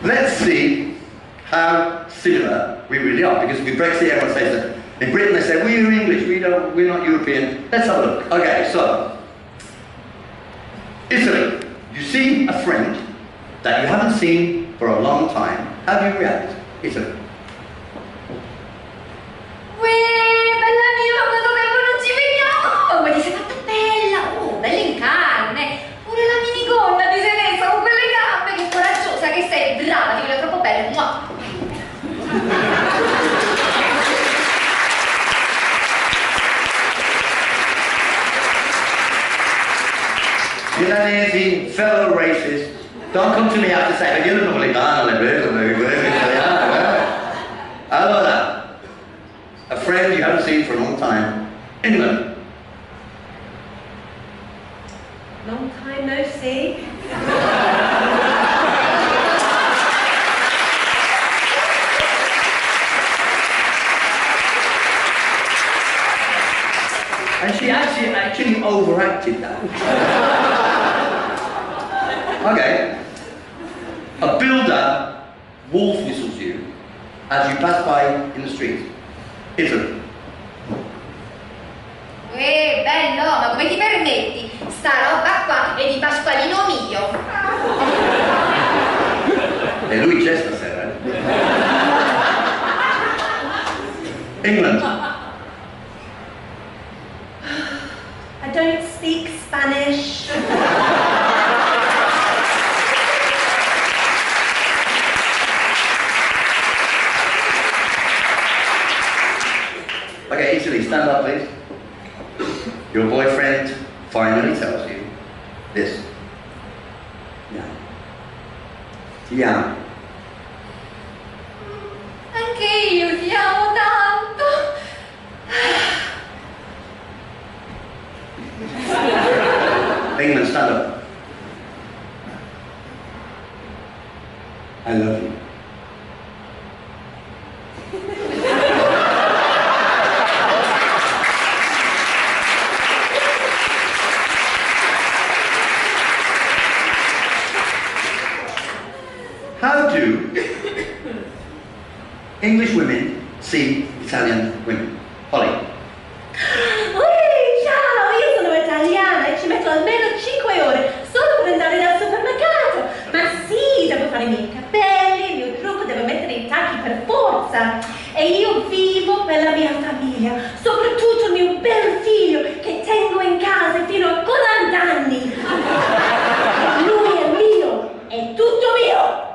Let's see how similar we really are, because with Brexit everyone says that. In Britain they say, we're English, we're not European. Let's have a look. Okay, so, Italy. You see a friend that you haven't seen for a long time. How do you react? Italy. Bella mia, quanto tempo non ci vediamo! Ma ti sei fatta bella! Oh, bella in carne! Pure la minigonna ti sei messa con quelle gambe! Che coraggiosa che sei! Brava, ti vedo troppo bella! Mua. Milanesi, fellow racists, don't come to me after saying, io non voglio Allora, a friend you haven't seen for a long time, England. Long time no see. And she actually overacted that. Okay. A builder wolf whistles you as you pass by in the street. Italy. Bello, ma come ti permetti? Sta roba qua è di Pasqualino mio. E lui c'è stasera, England. I don't speak Spanish. Okay, Italy, stand up please. Your boyfriend finally tells you this. Yeah. Ti amo. Anche io ti amo tanto. England, stand up. I love you. How do English women see Italian women? Holly. Ciao, io sono italiana e ci metto almeno 5 ore solo per andare dal supermercato. Ma sì, devo fare i miei capelli, il mio trucco, devo mettere i tacchi per forza. E io vivo per la mia famiglia, soprattutto il mio bel figlio che tengo in casa fino a 40 anni. Lui è mio, è tutto mio.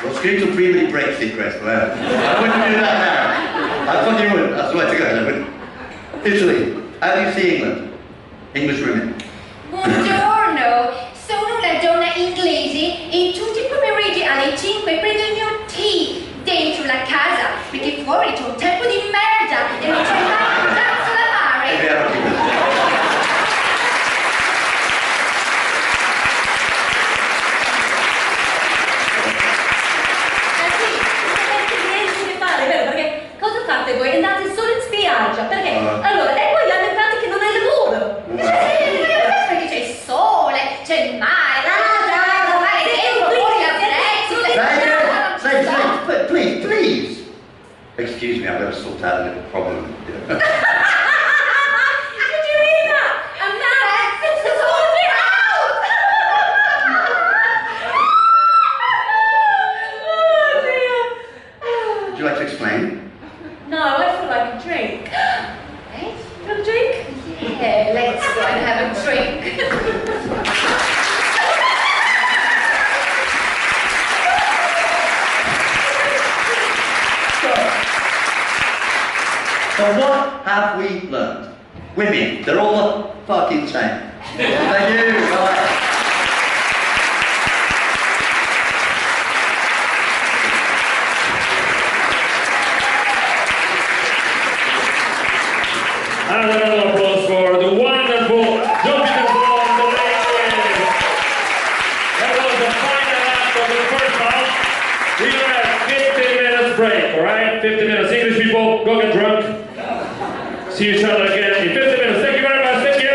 You're screaming to previously Brexit, Chris. Well, I wouldn't do that now. I fucking wouldn't. I swear to God, I wouldn't. Italy, how do you see England? English women. Buongiorno, sono una donna inglese e tutti i pomeriggi alle 5 prendo il mio tea dentro la casa perché fuori c'è un tempo di merda e non c'è mai un cazzo da fare. È vero, Niente da fare, vero? Perché cosa fate voi? Andate solo in spiaggia? Perché? Allora, e poi hanno in pratica non è lavoro. Perché c'è il sole, c'è il mare, da fare dentro, fuori la prezzo. please. Excuse me, I've got to sort out a little problem. Would you like to explain? No, I feel like a drink. Eh? You want a drink? Yeah, let's go and have a drink. So what have we learned? Women, they're all the fucking same. Thank you. Bye. And another applause for the wonderful jumping from the ladies. That was the final act of the first half. We're gonna have 15 minutes break, alright? 15 minutes. English people, go get drunk. See each other again in 15 minutes. Thank you very much. Thank you.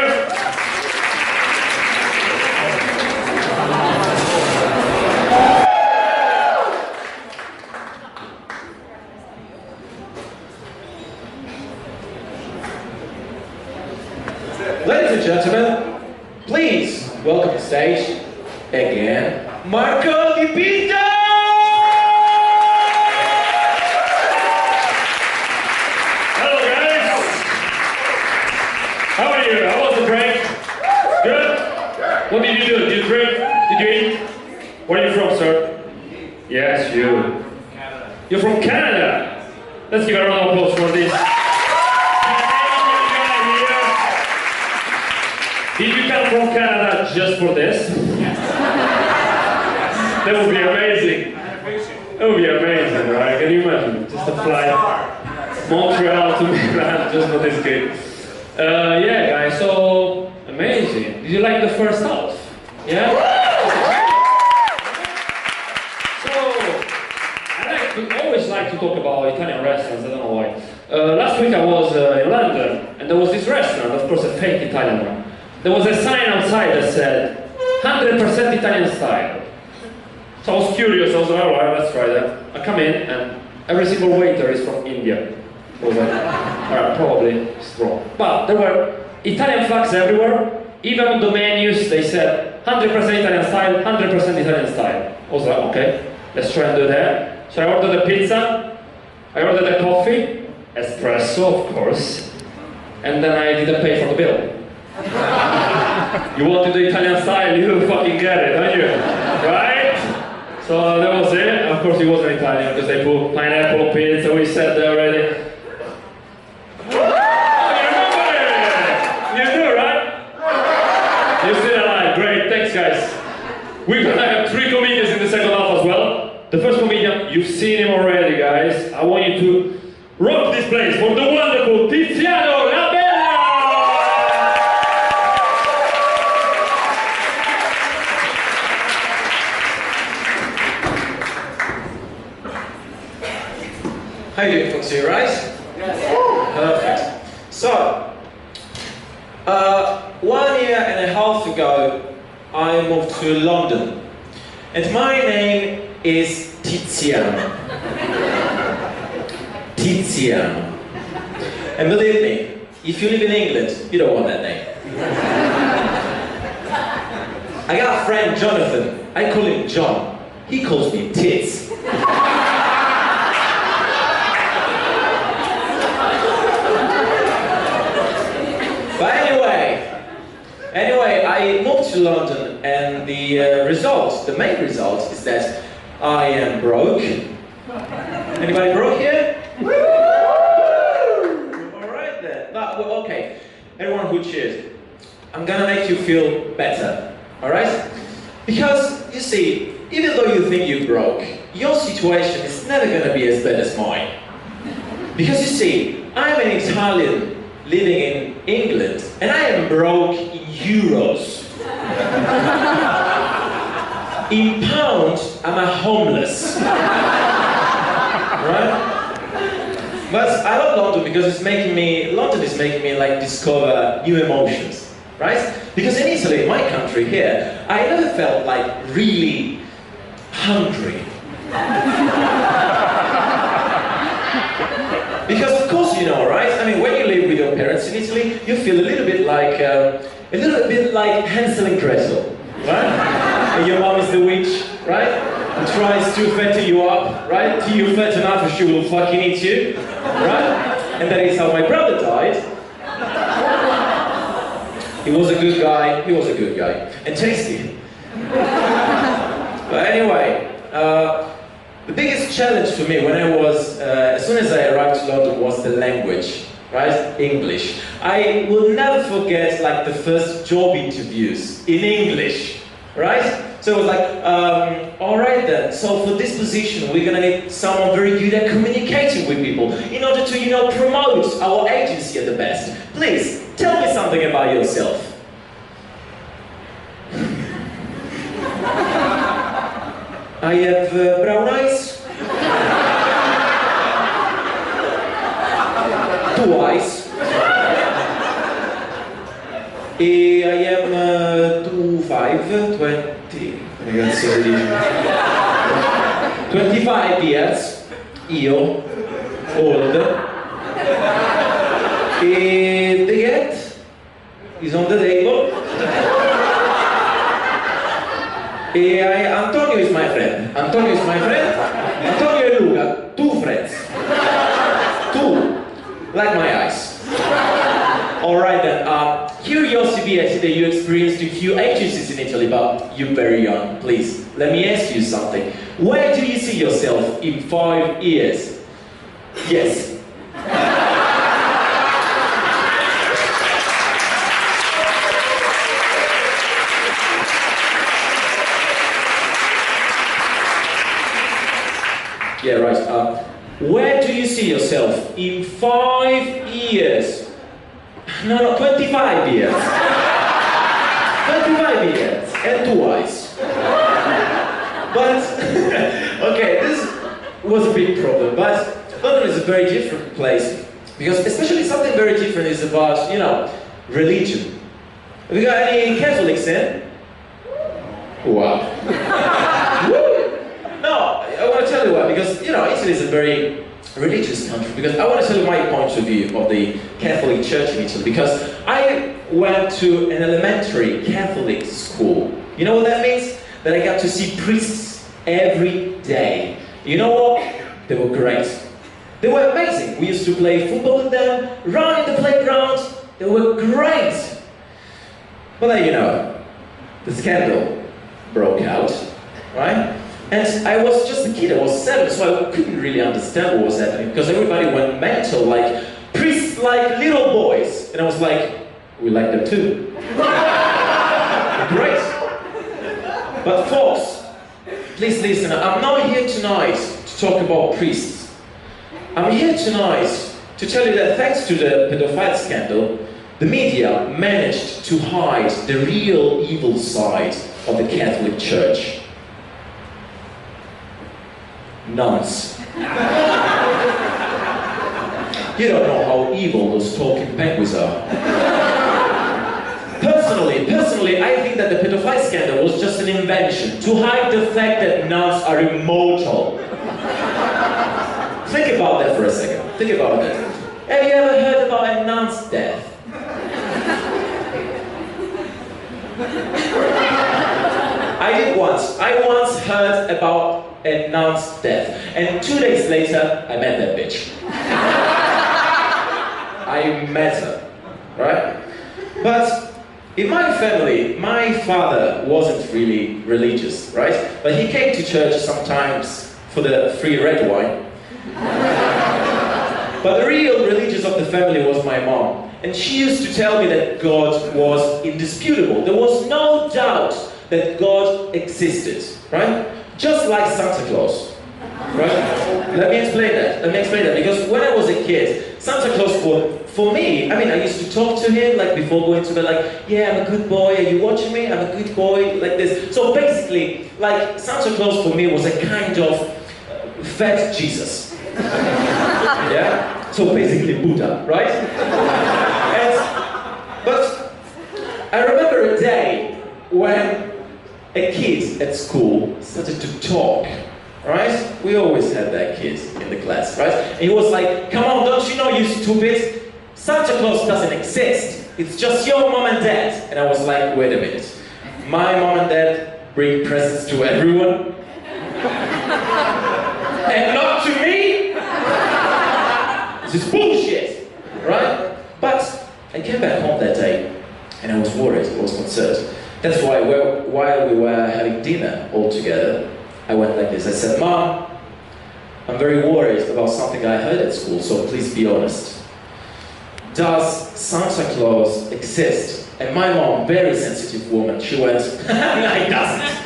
Ladies and gentlemen, please welcome to stage again, Marco Di Pito! Hello guys. How are you? How was the break? Good? What did you do? Did you drink? Did you eat? Where are you from, sir? Yes, you. Canada. You're from Canada? Let's give a round of applause for this. Did you come from Canada just for this? That would be amazing. It would be amazing, right? Can you imagine? Just a flight, Montreal to Milan, just for this game. Yeah, guys, so amazing. Did you like the first half? Yeah? I always like to talk about Italian restaurants, I don't know why. Last week I was in London, and there was this restaurant, of course a fake Italian one. There was a sign outside that said, 100% Italian style. So I was curious, I was like, alright, let's try that. I come in, and every single waiter is from India. I was like, alright, probably it's wrong. But there were Italian flags everywhere. Even on the menus, they said 100% Italian style, 100% Italian style. I was like, okay, let's try and do that. So I ordered a pizza, I ordered a coffee, espresso, of course, and then I didn't pay for the bill. You wanted the Italian style, you fucking get it, don't you? Right? So that was it. Of course, it wasn't Italian because they put pineapple on pizza. We said that already. You're still alive, great, thanks guys. We're gonna have 3 comedians in the second half as well. The first comedian, you've seen him already, guys. I want you to rock this place for the wonderful Tiziano Labella! How you doing, folks? You right? Yes. Perfect. So, 1 year and a half ago, I moved to London, and my name is Tiziano. Tiziano. And believe me, if you live in England, you don't want that name. I got a friend, Jonathan. I call him John. He calls me Tits. But anyway, I moved to London, and the the main result is that I am broke. Anybody broke here? Woo! Alright then. But, well, okay, everyone who cheers, I'm gonna make you feel better, alright? Because, you see, even though you think you're broke, your situation is never gonna be as bad as mine. Because you see, I'm an Italian living in England, and I am broke in euros. In pounds, I'm a homeless. Right? But I love London because London is making me like discover new emotions. Right? Because in Italy, my country here, I never felt like really hungry. Because of course you know, right? I mean, when you live with your parents in Italy, you feel a little bit like Hansel and Gretel, right? And your mom is the witch, right? And tries to fatten you up, right? Till you fatten enough and she will fucking eat you, right? And that is how my brother died. He was a good guy, and tasty. But anyway, the biggest challenge for me when I was, as soon as I arrived to London, was the language, right? English. I will never forget like the first job interviews in English, right? So it was like, alright then, so for this position we're gonna need someone very good at communicating with people in order to, you know, promote our agency at the best. Please, tell me something about yourself. I have brown eyes, 2 eyes, I am 25 years, io, old, the cat is on the table. Antonio is my friend. Antonio and Luca, 2 friends. 2, like my eyes. Alright then, here at your CV, I see that you experienced a few agencies in Italy, but you're very young. Please, let me ask you something. Where do you see yourself in 5 years? Yes. Yeah, right. Where do you see yourself in 5 years? No, 25 years. 25 years and twice. But, okay, this was a big problem, but London is a very different place. Because especially something very different is about, you know, religion. Have you got any Catholics in? Wow. No, I want to tell you why, because, you know, Italy is a very religious country, because I want to tell you my point of view of the Catholic Church in Italy, because I went to an elementary Catholic school. You know what that means? That I got to see priests every day. You know what? They were great. They were amazing. We used to play football with them, run in the playground. They were great. But then, you know, the scandal broke out, right? And I was just a kid, I was 7, so I couldn't really understand what was happening, because everybody went mental, like, priests like little boys. And I was like, we like them too. Great. But folks, please listen, I'm not here tonight to talk about priests. I'm here tonight to tell you that thanks to the pedophile scandal, the media managed to hide the real evil side of the Catholic Church. Nuns. You don't know how evil those talking penguins are. Personally, I think that the pedophile scandal was just an invention to hide the fact that nuns are immortal. Think about that for a second. Think about that. Have you ever heard about a nun's death? I did once. I once heard about a nun's death. And 2 days later, I met that bitch. I met her, right? But in my family, my father wasn't really religious, right? But he came to church sometimes for the free red wine. But the real religious of the family was my mom. And she used to tell me that God was indisputable. There was no doubt that God existed, right? Just like Santa Claus, right? Let me explain that. Because when I was a kid, Santa Claus for me, I mean, I used to talk to him like before going to bed, like, yeah, I'm a good boy, are you watching me? I'm a good boy, like this. So basically, like, Santa Claus for me was a kind of fat Jesus. Yeah? So basically Buddha, right? But I remember a day when a kid at school started to talk, right? We always had that kid in the class, right? And he was like, come on, don't you know, you stupid? Santa Claus doesn't exist. It's just your mom and dad. And I was like, wait a minute. My mom and dad bring presents to everyone? And not to me? This is bullshit, right? But I came back home that day and I was worried, I was concerned. That's why while we were having dinner all together, I went like this. I said, Mom, I'm very worried about something I heard at school, so please be honest. Does Santa Claus exist? And my mom, very sensitive woman, she went, no, he doesn't.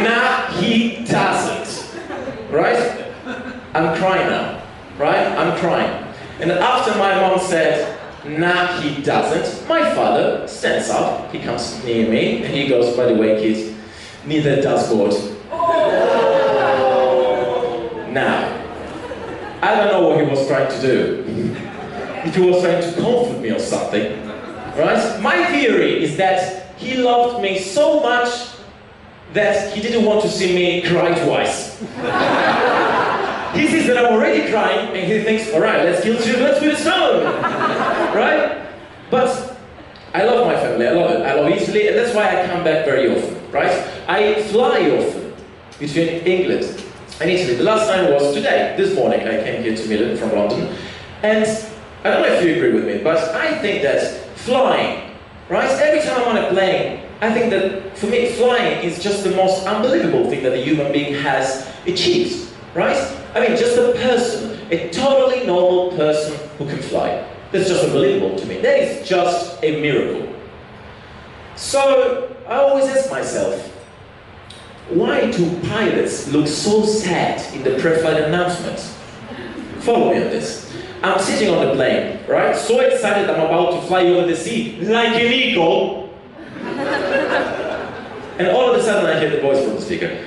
Nah, he doesn't. Right? I'm crying now. Right? I'm crying. And after my mom said, nah, he doesn't, my father stands up, he comes near me, and he goes, by the way, kid, neither does God. Now, I don't know what he was trying to do. If he was trying to comfort me or something, right? My theory is that he loved me so much that he didn't want to see me cry twice. He sees that I'm already crying, and he thinks, all right, let's kill two birds with a stone, right? But I love my family, I love it. I love Italy, and that's why I come back very often, right? I fly often between England and Italy. The last time was today, this morning. I came here to Milan from London, and I don't know if you agree with me, but I think that flying, right? Every time I'm on a plane, I think that for me, flying is just the most unbelievable thing that a human being has achieved, right? I mean, just a person, a totally normal person who can fly. That's just unbelievable to me. That is just a miracle. So I always ask myself, why do pilots look so sad in the pre-flight announcements? Follow me on this. I'm sitting on the plane, right? So excited I'm about to fly over the sea, like an eagle. And all of a sudden I hear the voice from the speaker.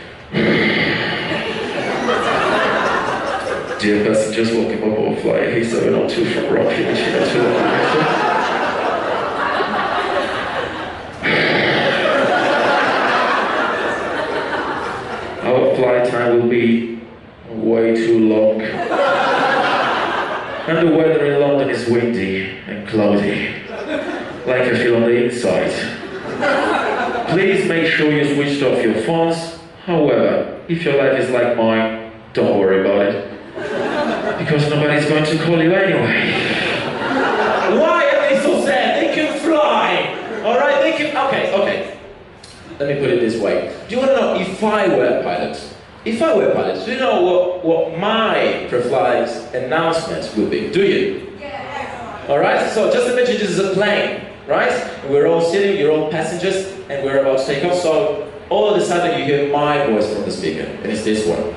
Dear passengers, welcome aboard flight A702 from Rocky, Michigan to Our flight time will be way too long. And the weather in London is windy and cloudy, like I feel on the inside. Please make sure you switched off your phones. However, if your life is like mine, don't worry about it. Because nobody's going to call you anyway. Why are they so sad? They can fly! Alright, they can... Okay. Let me put it this way. Do you want to know if I were a pilot? If I were a pilot, do you know what my pre-flight announcement would be? Do you? Yeah. Alright, so just imagine this is a plane, right? And we're all sitting, you're all passengers, and we're about to take off, so all of a sudden you hear my voice from the speaker, and it's this one.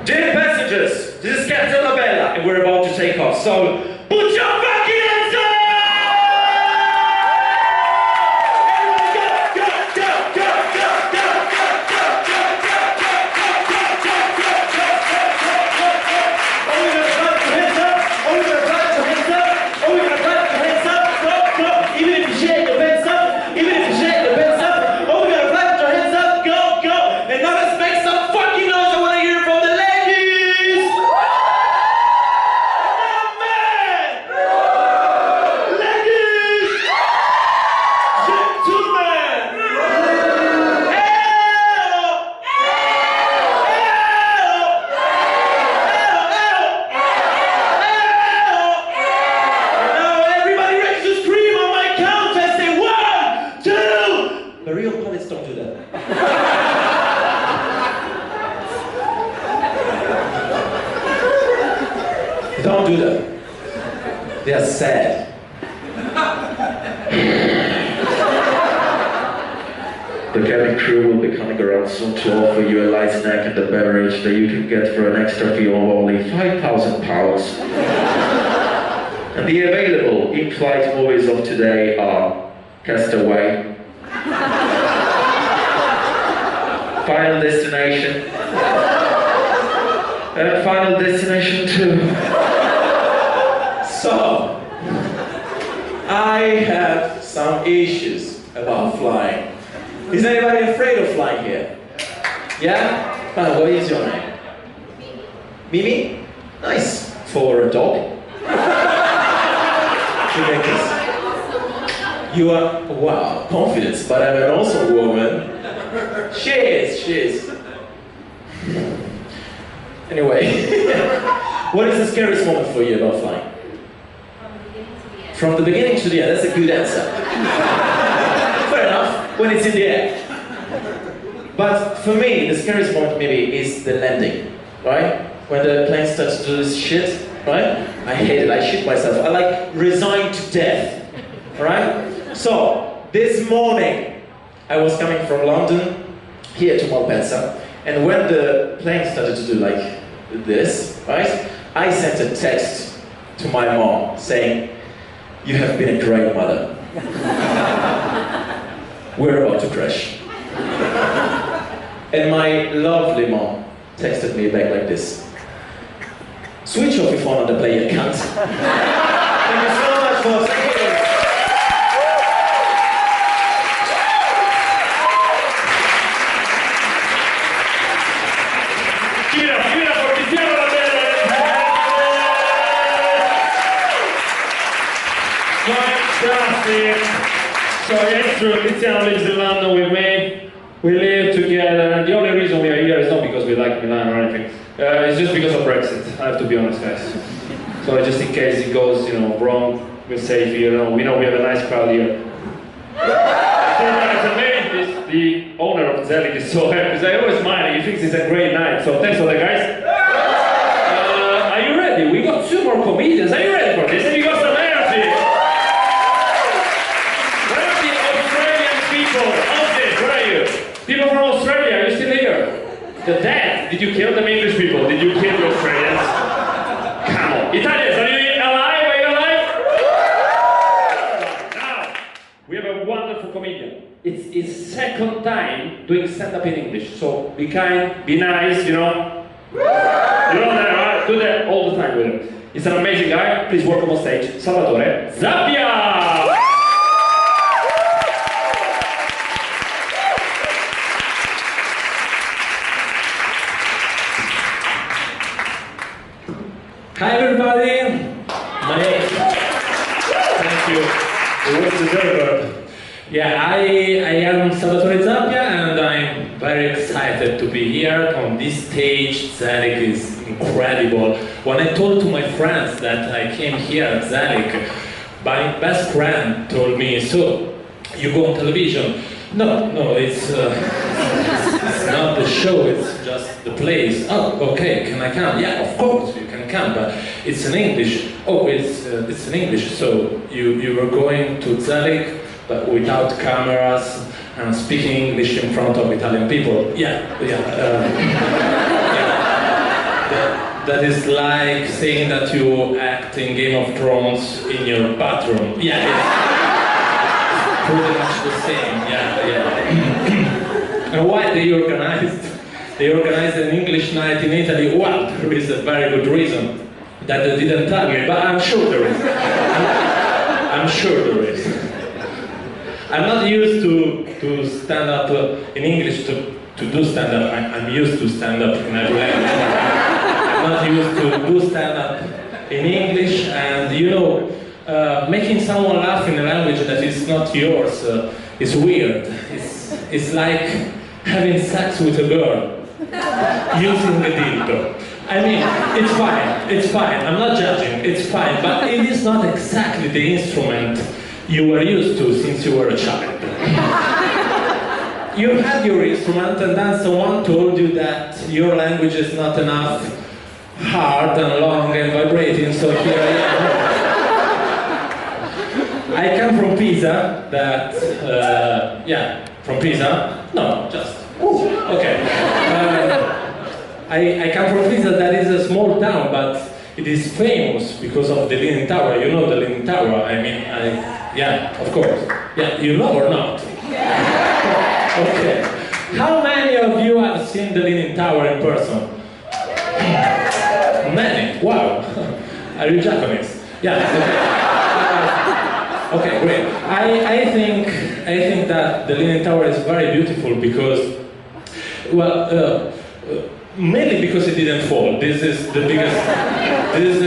Dear passengers, this is Captain Labella, and we're about to take off, so put your fucking hands up! Don't do that. They are sad. The cabin crew will be coming around soon to offer you a light snack and a beverage that you can get for an extra fee of only £5,000. And the available in-flight movies of today are Castaway, Final Destination, and Final Destination 2. So, I have some issues about flying. Is anybody afraid of flying here? Yeah? What is your name? Mimi? Nice. For a dog? You are, wow, confidence, but I'm an awesome woman. She is. Anyway, what is the scariest moment for you about flying? From the beginning to the end, that's a good answer. Fair enough, when it's in the air. But for me, the scariest moment maybe is the landing, right? When the plane starts to do this shit, right? I hate it, I shit myself. I like resigned to death, right? So, this morning, I was coming from London here to Malpensa, and when the plane started to do like this, right? I sent a text to my mom saying, "You have been a great mother. We're about to crash." And my lovely mom texted me back like this: "Switch off your phone on the plane, you cunt." Thank you so much for saying it. Fantastic! So it's true, Tiziano lives in London with me. We live together, and the only reason we are here is not because we like Milan or anything. It's just because of Brexit, I have to be honest, guys. So just in case it goes, wrong, we're safe here. We know we have a nice crowd here. The owner of Zelig is so happy, because I always smile, he thinks it's a great night. So thanks for that, guys. Are you ready? We got 2 more comedians. Are you ready for this? Have you got some energy? Where are the Australian people? Where are you? People Australia? Are you still here? The dead? Did you kill them English people? Did you kill the Australians? Come on. Italians, are you alive? Are you alive? Now, we have a wonderful comedian. It's his second time doing stand-up in English. So be kind, be nice, you know. You know that, right? Do that all the time with him. He's an amazing guy. Please welcome on stage, Salvatore Zappia! Hi everybody! Thank you. It was deserved. Yeah, I am Salvatore Zappia and I'm very excited to be here on this stage. Zelig is incredible. When I told to my friends that I came here at Zelig, my best friend told me, so, you go on television? No, it's not the show, it's just the place. Oh, okay, can I come? Yeah, of course you can come, but it's in English. Oh, it's in English, so you were going to Zelig, but without cameras and speaking English in front of Italian people. Yeah. That is like saying that you act in Game of Thrones in your bathroom. Yeah, it's pretty much the same. Yeah. And why they organized an English night in Italy? Well, there is a very good reason that they didn't tell me, but I'm sure there is. I'm sure there is. I'm not used to stand up in English to do stand up. I'm used to stand up in every language. I'm not used to do stand up in English, and you know, making someone laugh in a language that is not yours is weird. It's like having sex with a girl using a dildo. I mean, it's fine, I'm not judging, it's fine, but it is not exactly the instrument you were used to since you were a child. You had your instrument and then someone told you that your language is not enough hard and long and vibrating, so here I am. I come from Pisa, from Pisa? No, just, okay. I come from Pisa, that is a small town, but it is famous because of the Leaning Tower. You know the Leaning Tower, I mean, yeah, of course. Yeah, you know or not? Okay. How many of you have seen the Leaning Tower in person? Many? Wow. Are you Japanese? Yeah. Okay, great. I think that the Leaning Tower is very beautiful because, well, mainly because it didn't fall. This is the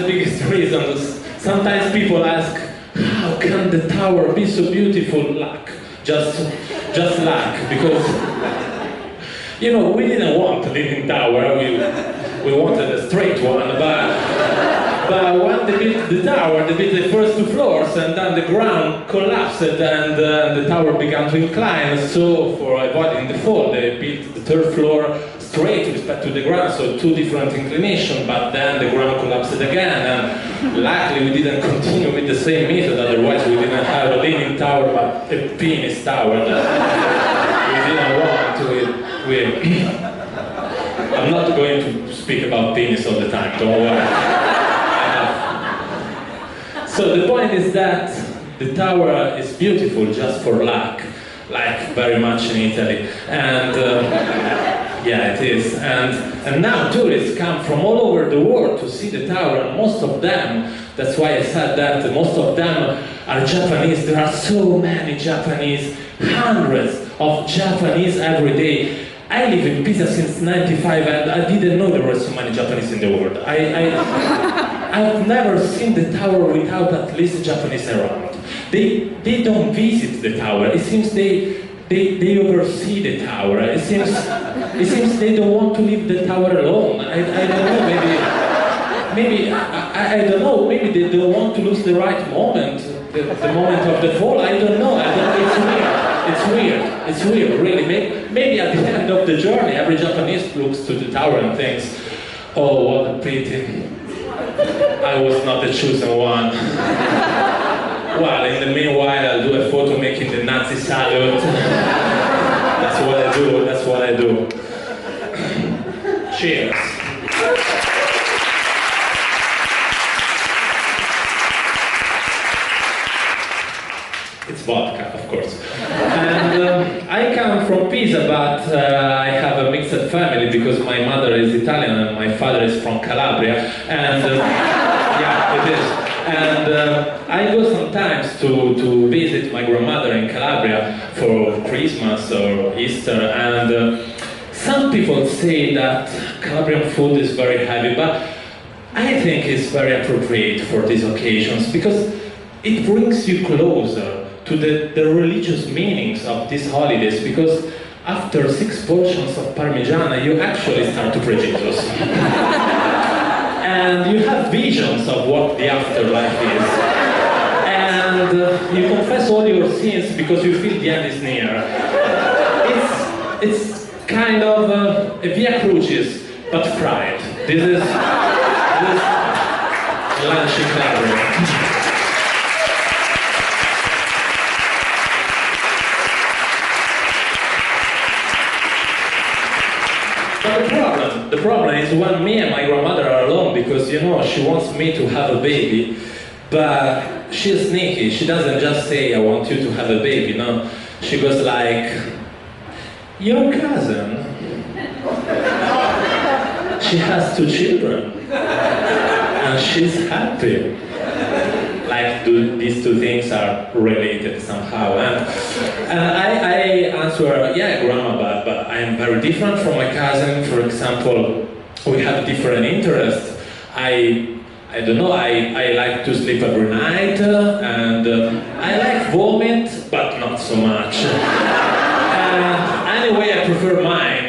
biggest reason. Sometimes people ask, how can the tower be so beautiful? Luck. Just luck, because you know, we didn't want a Leaning Tower, we wanted a straight one, but when they built the tower, they built the first 2 floors and then the ground collapsed and the tower began to incline, so for avoiding the fall they built the 3rd floor straight with respect to the ground, so 2 different inclinations, but then the ground collapsed again, and luckily we didn't continue with the same method, otherwise we didn't have a Leaning Tower but a penis tower that we didn't want to. I'm not going to speak about penis all the time, don't worry. So the point is that the tower is beautiful just for luck, like very much in Italy, and yeah, it is. And now tourists come from all over the world to see the tower, and most of them, that's why I said that, most of them are Japanese. There are so many Japanese, hundreds of Japanese every day. I live in Pisa since '95 and I didn't know there were so many Japanese in the world. I've never seen the tower without at least Japanese around. They don't visit the tower. It seems they oversee the tower. It seems they don't want to leave the tower alone. I don't know, maybe I don't know, maybe they don't want to lose the right moment, the moment of the fall. I don't know, it's weird, really. Maybe at the end of the journey, every Japanese looks to the tower and thinks, oh, what a pity. I was not the chosen one. Well, in the meanwhile, I'll do a photo making the Nazi salute. That's what I do, that's what I do. Cheers. It's vodka, of course. And I come from Pisa, but I have a mixed family because my mother is Italian and my father is from Calabria. And yeah, it is. And I go sometimes to visit my grandmother in Calabria for Christmas or Easter. And some people say that Calabrian food is very heavy, but I think it's very appropriate for these occasions because it brings you closer to the religious meanings of these holidays, because after 6 portions of Parmigiana you actually start to pray Jesus. And you have visions of what the afterlife is. And you confess all your sins because you feel the end is near. It's kind of a Via Crucis, but fried. This is lunch in Calabria. But the problem is when me and my grandmother are alone, because you know she wants me to have a baby, but she's sneaky. She doesn't just say I want you to have a baby. No, she goes like, your cousin, she has 2 children and she's happy. Like these 2 things are related somehow. And I answer, yeah, grandma, but I am very different from my cousin. For example, we have different interests. I don't know, I like to sleep every night, and I like vomit, but not so much. Anyway, I prefer mine.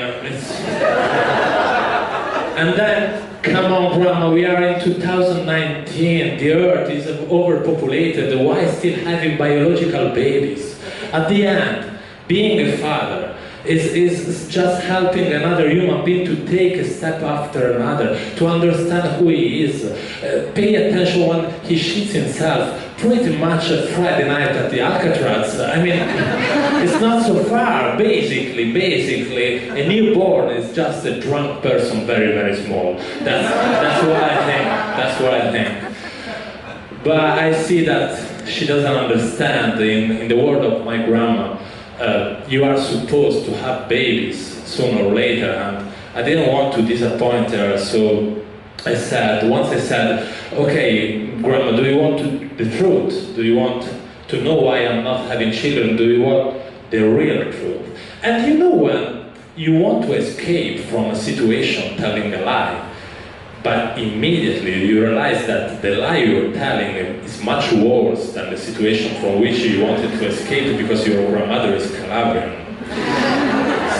And then, come on, grandma, we are in 2019, the earth is overpopulated, why still having biological babies? At the end, being a father is just helping another human being to take a step after another, to understand who he is, pay attention when he shits himself, pretty much a Friday night at the Alcatraz. I mean, it's not so far. Basically, a newborn is just a drunk person, very, very small. That's what I think. That's what I think. But I see that she doesn't understand. In the word of my grandma, you are supposed to have babies sooner or later, and I didn't want to disappoint her, so once I said, okay, grandma, do you want the truth? Do you want to know why I'm not having children? Do you want the real truth? And you know when you want to escape from a situation telling a lie, but immediately you realize that the lie you're telling is much worse than the situation from which you wanted to escape because your grandmother is Calabrian.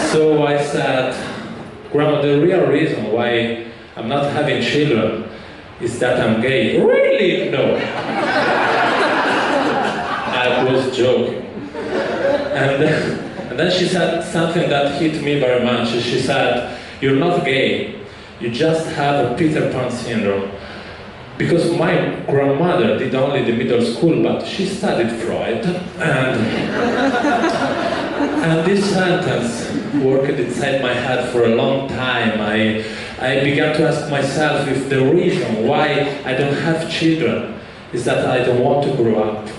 So I said, grandma, the real reason why I'm not having children is that I'm gay. Really? No. I was joking. And then she said something that hit me very much. She said, you're not gay, you just have a Peter Pan syndrome. Because my grandmother did only the middle school, but she studied Freud, and this sentence worked inside my head for a long time. I began to ask myself if the reason why I don't have children is that I don't want to grow up.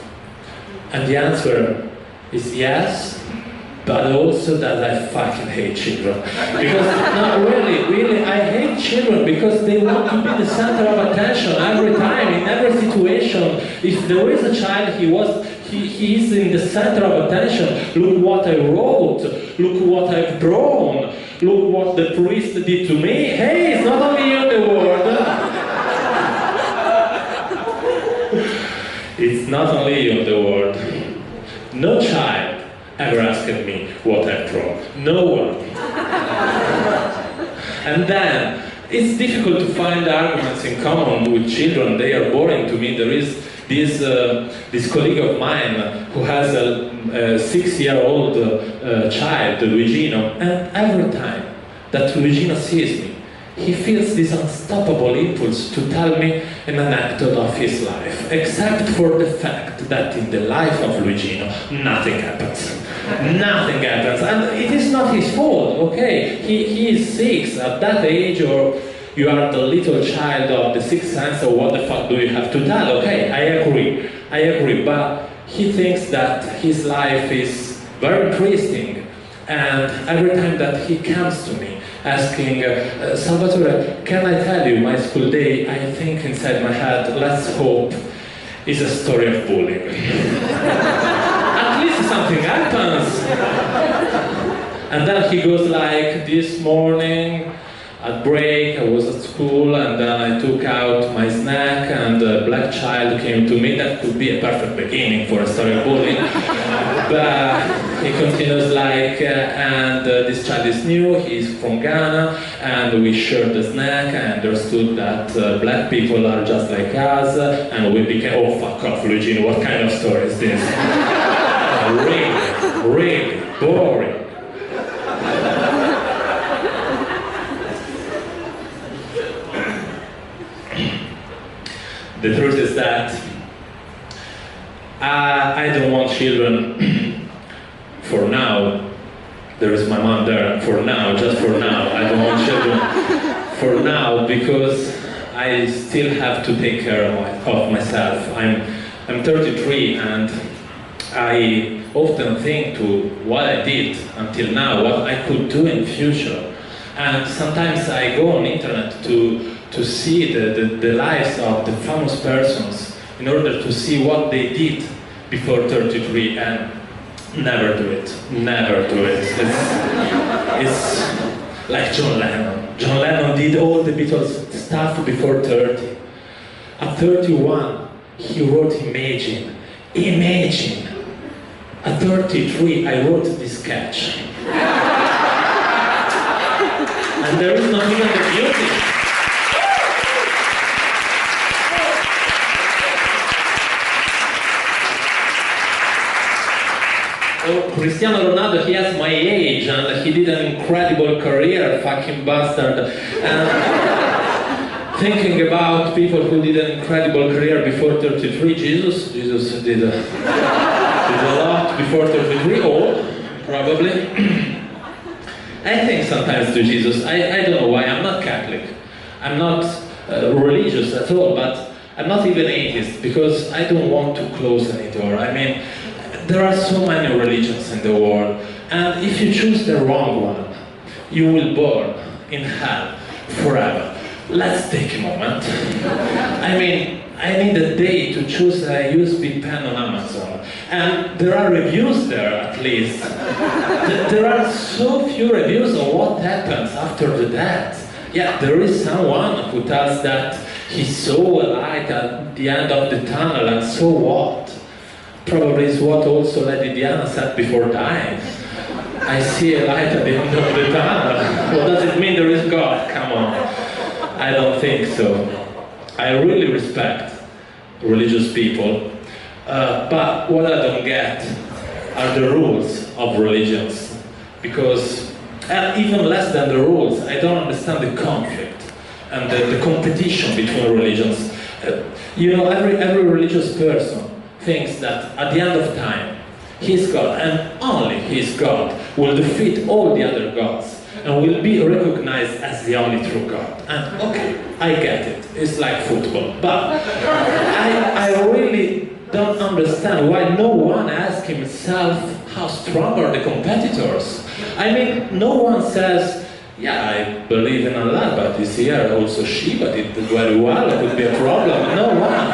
And the answer is yes, but also that I fucking hate children. Because, no, really, I hate children because they want to be the center of attention every time, in every situation. If there is a child, he is in the center of attention. Look what I wrote, look what I've drawn, look what the priest did to me. Hey, it's not only you in the world. It's not only you in the world. No child ever asked me what I've drawn. No one. And then, it's difficult to find arguments in common with children. They are boring to me. There is this colleague of mine who has a 6-year-old child, Luigino, and every time that Luigino sees me, he feels this unstoppable impulse to tell me an anecdote of his life, except for the fact that in the life of Luigino, nothing happens. Nothing happens, and it is not his fault, okay? He is 6 at that age, or you are the little child of the sixth sense, so what the fuck do you have to tell? Okay, I agree, but he thinks that his life is very interesting, and every time that he comes to me asking, Salvatore, can I tell you my school day? I think inside my head, let's hope, is a story of bullying. At least something happens. And then he goes like, this morning, at break, I was at school, and then I took out my snack, and a black child came to me. That could be a perfect beginning for a story of bullying. But he continues like, and this child is new, he's from Ghana, and we shared the snack. I understood that black people are just like us, and we became, oh fuck off, Luigino, what kind of story is this? Really boring. The truth is that I don't want children for now. There is my mom there. For now, just for now. I don't want children for now because I still have to take care of myself. I'm 33 and I often think to what I did until now, what I could do in the future. And sometimes I go on internet to see the lives of the famous persons in order to see what they did before 33 and never do it. It's like John Lennon. John Lennon did all the Beatles stuff before 30. At 31, he wrote Imagine. At 33, I wrote this sketch. And there is not even the beauty. Oh, Cristiano Ronaldo, he has my age and he did an incredible career, fucking bastard. And thinking about people who did an incredible career before 33, Jesus did a lot before 33, or probably. I think sometimes to Jesus, I don't know why, I'm not Catholic, I'm not religious at all, but I'm not even atheist, because I don't want to close any door. I mean, there are so many religions in the world, and if you choose the wrong one, you will burn in hell forever. Let's take a moment. I mean, I need a day to choose a USB pen on Amazon, and there are reviews there at least. There are so few reviews on what happens after the death. Yeah, there is someone who tells that he saw a light at the end of the tunnel, and so what? Probably is what also Lady Diana said before dying. I see a light at the end of the tunnel. What does it mean there is God? Come on. I don't think so. I really respect religious people, but what I don't get are the rules of religions. Because, and even less than the rules, I don't understand the conflict and the competition between religions. You know, every religious person thinks that at the end of time, his God, and only his God, will defeat all the other gods and will be recognized as the only true God. And okay, I get it, it's like football, but I really don't understand why no one asks himself how strong are the competitors. I mean, no one says, yeah, I believe in Allah, but this year also Shiva did very well, it would be a problem. No one.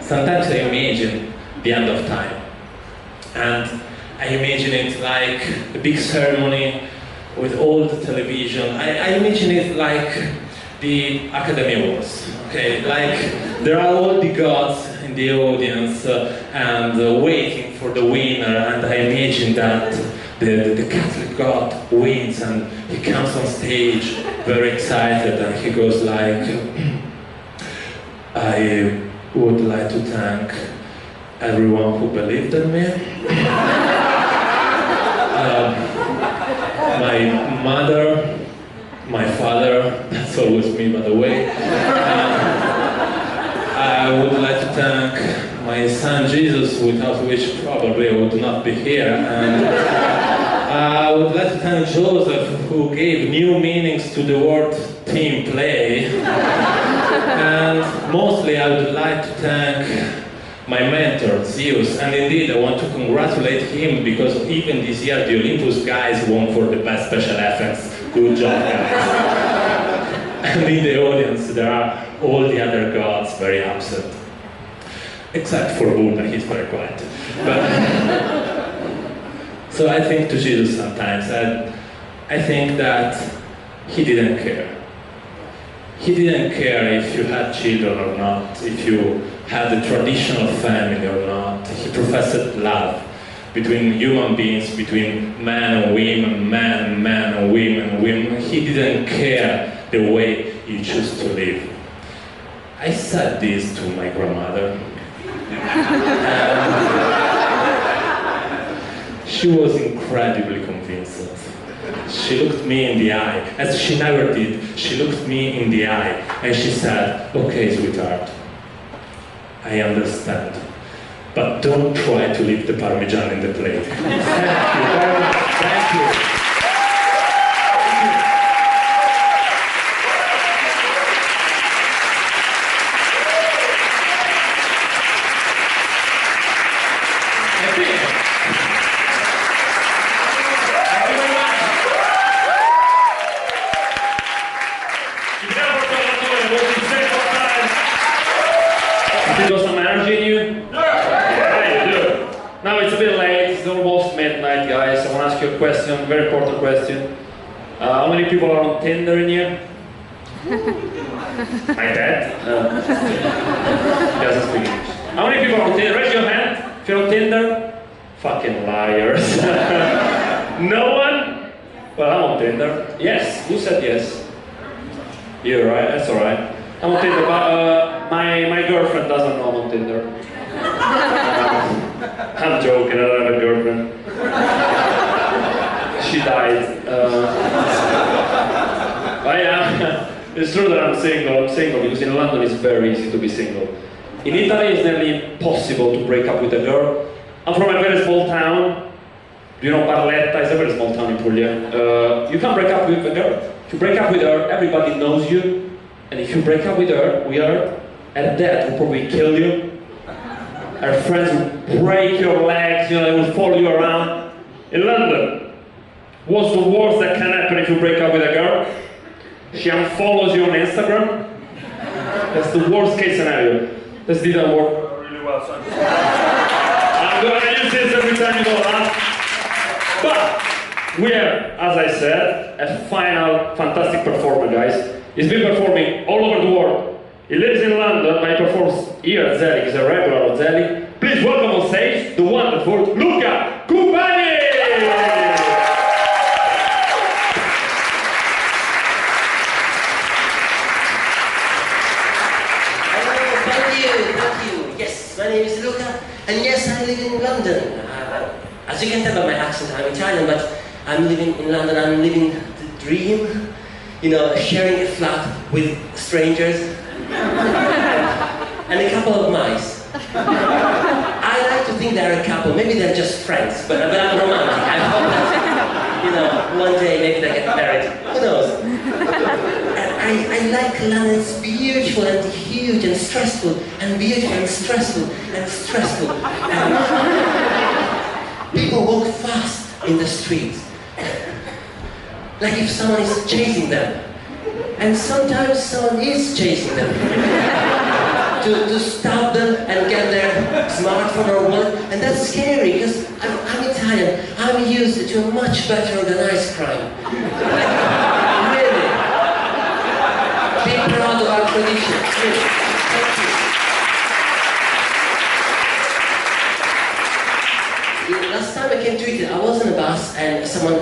Sometimes I imagine the end of time, and I imagine it like a big ceremony with all the television. I imagine it like the Academy Awards, okay? Like there are all the gods in the audience and waiting for the winner, and I imagine that the Catholic God wins and he comes on stage very excited and he goes like, I would like to thank everyone who believed in me. my mother, my father, that's always me by the way. I would like to thank my son Jesus, without which probably I would not be here. And I would like to thank Joseph, who gave new meanings to the word team play. And mostly I would like to thank my mentor, Zeus, and indeed I want to congratulate him because even this year the Olympus guys won for the best special effects. Good job, guys. And in the audience there are all the other gods very upset. Except for Buddha, he's very quiet. But, so I think to Jesus sometimes, and I think that he didn't care. He didn't care if you had children or not, if you had a traditional family or not. He professed love between human beings, between men and women, men and women. He didn't care the way you choose to live. I said this to my grandmother. She was incredibly convinced. She looked me in the eye, as she never did. She looked me in the eye and she said, "Okay, sweetheart, I understand, but don't try to leave the Parmesan in the plate." Thank you very much. Thank you. You got some energy in you? Yeah, you do. Now it's a bit late, it's almost midnight, guys. I want to ask you a question, very important question. How many people are on Tinder in here? My dad? He doesn't speak English. How many people are on Tinder? Raise your hand if you're on Tinder. Fucking liars. No one? Well, I'm on Tinder. Yes, who said yes? You're right, that's alright. I'm on Tinder, but my girlfriend doesn't know I'm on Tinder. I'm joking, I don't have a girlfriend. She died. But yeah, it's true that I'm single because in London it's very easy to be single. In Italy it's nearly impossible to break up with a girl. I'm from a very small town. Do you know Barletta? It's a very small town in Puglia. You can't break up with a girl. If you break up with her, everybody knows you. And if you break up with her, her dad will probably kill you. Her friends will break your legs, they will follow you around. In London, what's the worst that can happen if you break up with a girl? She unfollows you on Instagram. That's the worst case scenario. This didn't work really well, so I'm gonna use this every time you go laugh. But we have, as I said, a final fantastic performer, guys. He's been performing all over the world. He lives in London, but he performs here at Zelig. He's a regular at Zelig. Please welcome on stage the wonderful Luca Cubani! Thank you. Yes, my name is Luca, and yes, I live in London. As you can tell by my accent, I'm Italian, but I'm living in London. I'm living the dream. Sharing a flat with strangers and a couple of mice. I like to think they're a couple, maybe they're just friends, but I'm romantic. I hope that, one day maybe they get married. Who knows? And I like London. It's beautiful and huge and stressful, and beautiful and stressful and stressful. And people walk fast in the streets. Like if someone is chasing them. And sometimes someone is chasing them. to stop them and get their smartphone or wallet. And that's scary because I'm Italian. I'm used to a much better organized crime. Like, really. Be proud of our tradition. Really. Thank you. Last time I came to Italy, I was on a bus and someone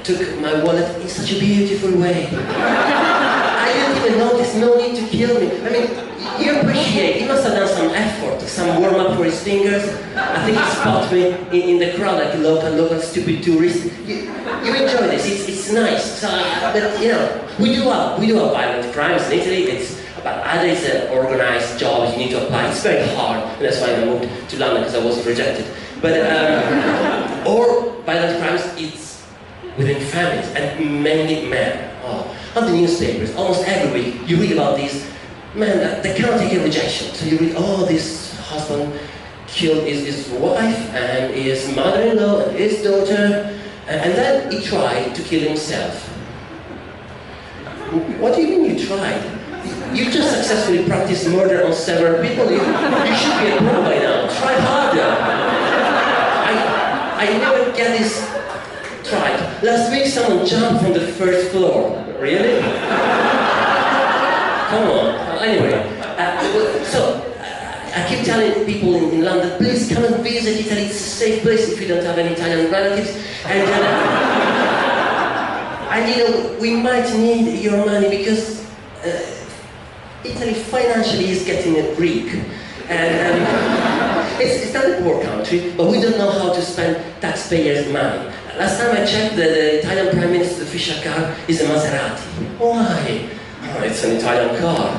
took my wallet in such a beautiful way. I didn't even notice, no need to kill me. I mean, you appreciate, he must have done some effort, some warm-up for his fingers. I think he spotted me in the crowd like a local stupid tourist. You enjoy this, it's nice. So, but you know, we do have violent crimes in Italy. But either it's an organized job, you need to apply. It's very hard, and that's why I moved to London, because I was rejected. But, or violent crimes, it's within families, and mainly men. Oh, on the newspapers, almost every week, you read about these men, they cannot take a rejection. So you read, oh, this husband killed his wife, and his mother-in-law, and his daughter, and then he tried to kill himself. What do you mean you tried? You just successfully practiced murder on several people. You should be a pro by now. Try harder. I never get this tried. Last week someone jumped from the first floor. Really? Come on. Anyway, so I keep telling people in London, please come and visit Italy. It's a safe place if you don't have any Italian relatives. And you know, we might need your money because Italy financially is getting a Greek. And it's not a poor country, but we don't know how to spend taxpayers' money. Last time I checked, the Italian Prime Minister's official car is a Maserati. Why? Oh, it's an Italian car.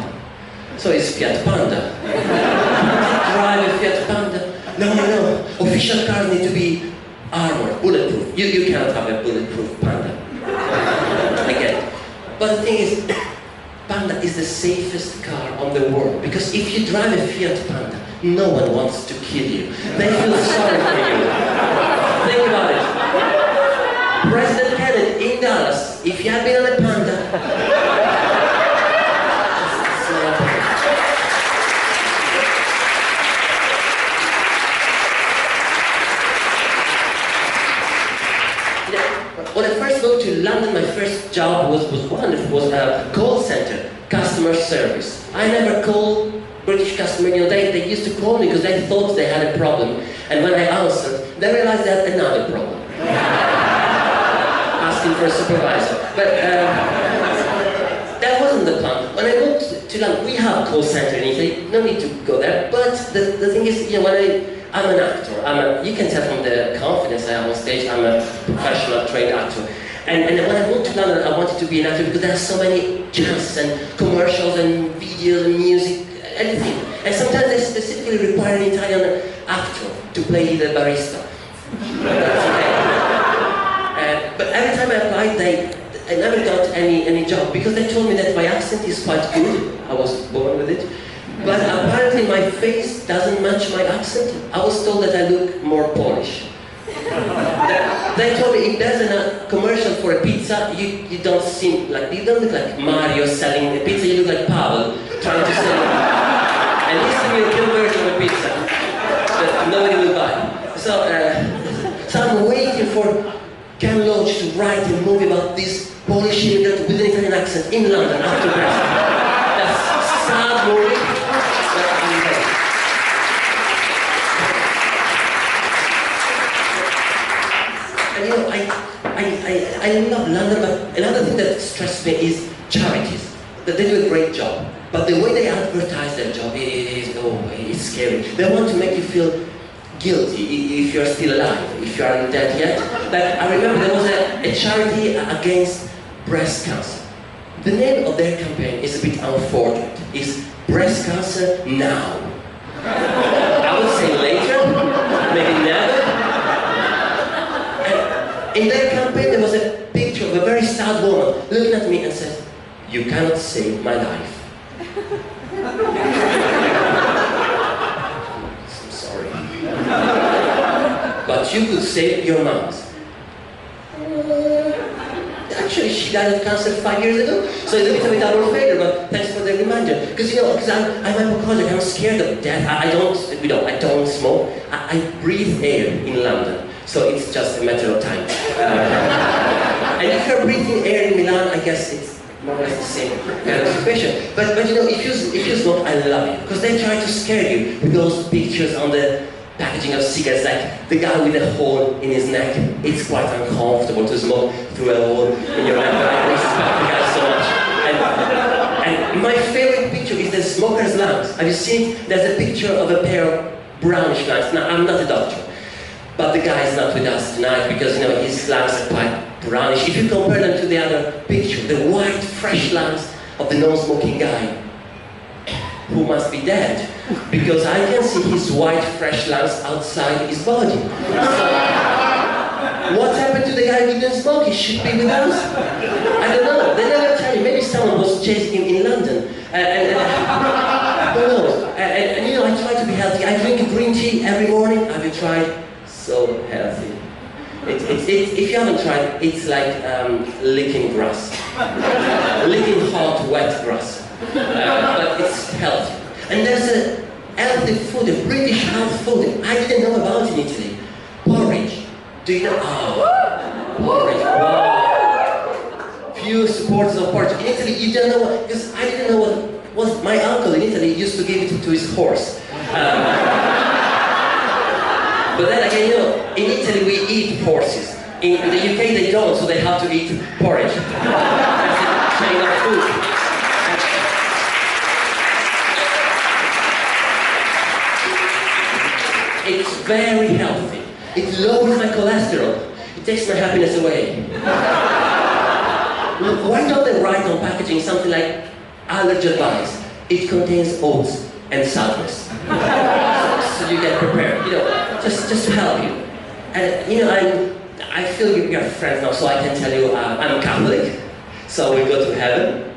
So it's Fiat Panda. Drive a Fiat Panda? No. Official cars need to be armored, bulletproof. You cannot have a bulletproof Panda. I get it. But the thing is, Panda is the safest car on the world, because if you drive a Fiat Panda, no one wants to kill you. They feel sorry for you. Think about it. President Kennedy in Dallas, if he had been on a Panda, when I first moved to London, my first job was wonderful. It was a call center, customer service. I never called British customer, you know, they used to call me because they thought they had a problem. And when I answered, they realized they had another problem. Asking for a supervisor. But that wasn't the plan. When I moved to London, we have a call center in Italy, no need to go there. But the thing is, you know, I'm an actor. You can tell from the confidence I have on stage, I'm a professional trained actor. And when I moved to London, I wanted to be an actor because there are so many chances and commercials and videos and music, everything. And sometimes they specifically require an Italian actor to play the barista. But every time I applied, I never got any job because they told me that my accent is quite good. I was born with it. But apparently my face doesn't match my accent. I was told that I look more Polish. They told me if there's a commercial for a pizza, you don't look like Mario selling a pizza, you look like Pavel trying to sell an Eastern European version of a pizza that nobody will buy. So I'm waiting for Ken Loach to write a movie about this Polish immigrant with an Italian accent in London after Brexit. That's a sad movie. And you know, I love London, but another thing that stresses me is charities. That they do a great job, but the way they advertise their job it's scary. They want to make you feel guilty if you're still alive, if you aren't dead yet. Like, I remember there was a charity against breast cancer. The name of their campaign is a bit unfortunate. It's Breast Cancer Now. I would say later, maybe never. In their campaign, there was a picture of a very sad woman looking at me and said, "You cannot save my life." I'm sorry. But you could save your mom's. Actually, she died of cancer 5 years ago, so it's a bit of a double failure, but thanks for the reminder. Because, you know, I'm hypochondriac, I'm scared of death. I don't smoke. I breathe air in London. So it's just a matter of time. And if you're breathing air in Milan, I guess it's more or less the same kind of situation. But you know, if you smoke, I love it. Because they try to scare you with those pictures on the packaging of cigarettes, like the guy with a hole in his neck. It's quite uncomfortable to smoke through a hole in your neck. I respect the guy so much. My favorite picture is the smoker's lungs. Have you seen it? There's a picture of a pair of brownish lungs. Now, I'm not a doctor, but the guy is not with us tonight because, you know, his lungs are quite brownish. If you compare them to the other picture, the white, fresh lungs of the non-smoking guy, who must be dead, because I can see his white, fresh lungs outside his body. So, what happened to the guy who didn't smoke? He should be with us. I don't know. They never tell you. Maybe someone was chasing him in London. Who knows? And you know, I try to be healthy. I drink green tea every morning. Have you tried? So healthy. If you haven't tried, it's like licking grass. Licking hot, wet grass. But it's healthy. And there's a healthy food, a British health food I didn't know about in Italy. Porridge. Do you know? Oh, porridge. Wow. Few supporters of porridge. In Italy, you don't know what, because I didn't know what was. My uncle in Italy used to give it to his horse. But then again, you know, in Italy we eat horses. In the UK they don't, so they have to eat porridge. That's the chain of food. It's very healthy. It lowers my cholesterol. It takes my happiness away. Why don't they write on packaging something like allergy advice? It contains oats and saltness. So you get prepared, you know, just to help you. And you know, I feel we are friends now, so I can tell you I'm Catholic, so we go to heaven.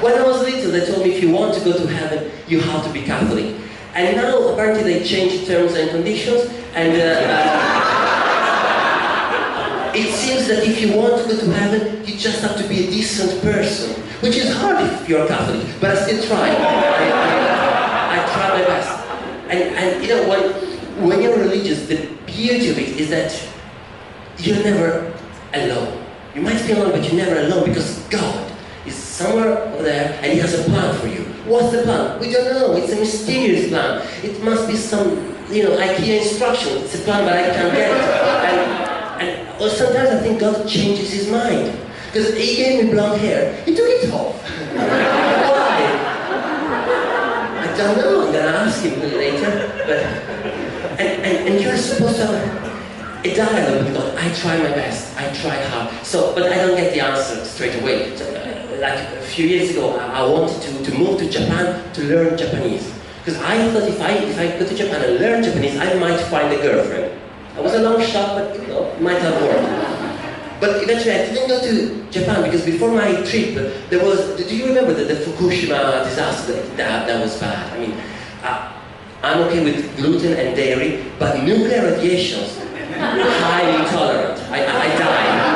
When I was little, they told me if you want to go to heaven, you have to be Catholic. And now apparently they changed terms and conditions, and it seems that if you want to go to heaven, you just have to be a decent person, which is hard if you're Catholic, but I still try. I try my best. And you know, when you're religious, the beauty of it is that you're never alone. You might be alone, but you're never alone because God is somewhere over there and He has a plan for you. What's the plan? We don't know. It's a mysterious plan. It must be some, you know, IKEA instruction. It's a plan, but I can't get it. Or sometimes I think God changes His mind. Because He gave me blonde hair. He took it off. Why? I don't know. I'm gonna ask Him later. But and you're supposed to have a dialogue with God. I try my best. I try hard. So, but I don't get the answer straight away. So, like a few years ago, I wanted to move to Japan to learn Japanese. Because I thought if I go to Japan and learn Japanese, I might find a girlfriend. It was a long shot, but you know, it might have worked. But eventually I didn't go to Japan because before my trip, there was, do you remember the Fukushima disaster? That was bad. I mean, I'm okay with gluten and dairy, but nuclear radiation, highly intolerant. I died.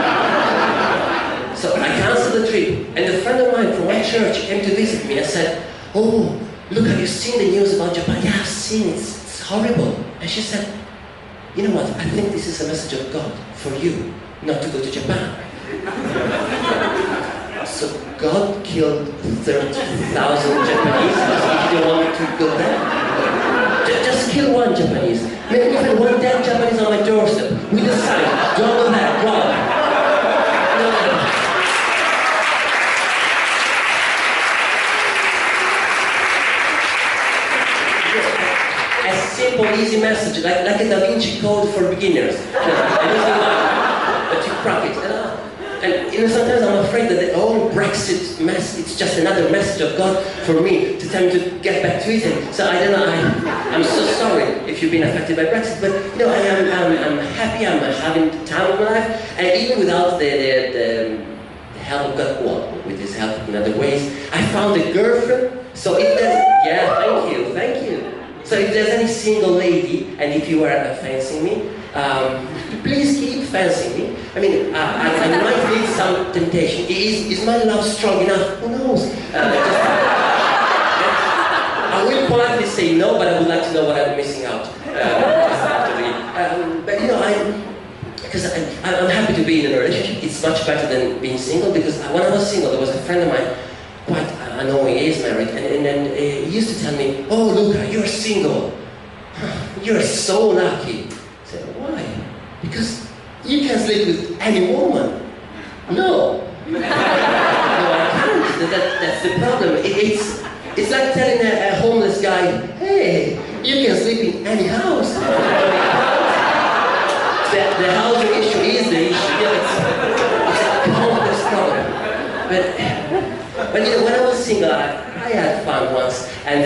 So I canceled the trip, and a friend of mine from my church came to visit me and said, "Oh, look, have you seen the news about Japan?" "Yeah, I've seen it. It's horrible." And she said, "You know what? I think this is a message of God for you, not to go to Japan." So God killed 30,000 Japanese because He didn't want me to go there. Just kill one Japanese. Maybe even one dead Japanese on my doorstep with a sign, "Don't go there, God." No. A simple, easy message, like a Da Vinci Code for beginners. Anything like that, but you crack it. And you know, sometimes I'm afraid that the whole Brexit mess, it's just another message of God for me to tell me to get back to Italy. So I don't know, I'm so sorry if you've been affected by Brexit, but you know, I'm happy, I'm having the time of my life, and even without the help of God, well, with His help in other ways, I found a girlfriend. So if there's, yeah, thank you. So if there's any single lady, and if you are fancying me, please keep fancying me. I mean, I might need some temptation. Is my love strong enough? Who knows? I will politely say no, but I would like to know what I'm missing out. But you know, I'm happy to be in a relationship. It's much better than being single, because when I was single, there was a friend of mine, quite annoying, he is married, and then he used to tell me, "Oh, Luca, you're single. You're so lucky." I said, "Why?" "Because you can sleep with any woman." "No." "No, I can't." That's the problem. It's like telling a homeless guy, hey, you can sleep in any house. The housing issue is the issue. Yeah, it's a complex problem. But you know, when I was single, I had fun once, and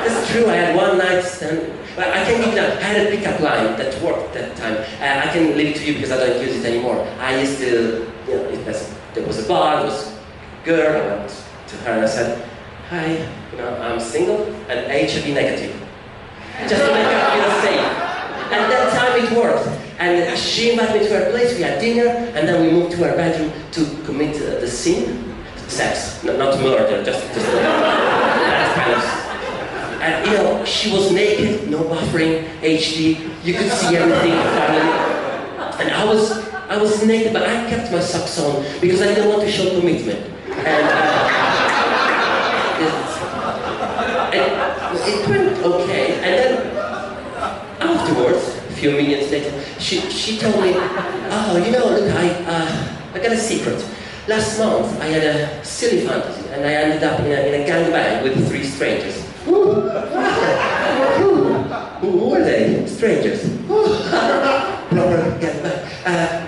it's true. I had one night stand. But I can give you that. I had a pickup line that worked that time. I can leave it to you because I don't use it anymore. I used to, you know, there was a bar, there was a girl. I went to her and I said, "Hi, you know, I'm single and HIV negative," just to make her feel safe. And that time it worked. And she invited me to her place. We had dinner, and then we moved to her bedroom to commit the sin, sex, not murder, just that kind of. And you know, she was naked, no buffering, HD. You could see everything thoroughly. And I was naked, but I kept my socks on because I didn't want to show commitment. And it went okay. And then afterwards, a few minutes later, she told me, "Oh, you know, look, I got a secret. Last month I had a silly fantasy, and I ended up in a gangbang with 3 strangers." Who were they? Strangers. Proper gangbang.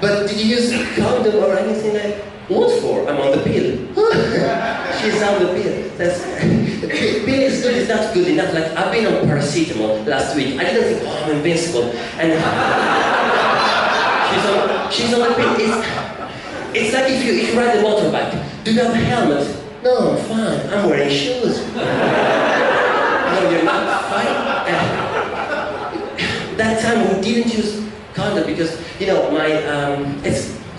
But did you use condom or anything like? What for? I'm on the pill. She's on the pill. Pill is good, it's not good enough. Like, I've been on paracetamol last week. I didn't think, oh, I'm invincible. And she's on the pill. It's like if you ride a motorbike. Do you have a helmet? No, I'm fine. I'm wearing shoes. No, you're not fine. That time we didn't use condom because, you know, my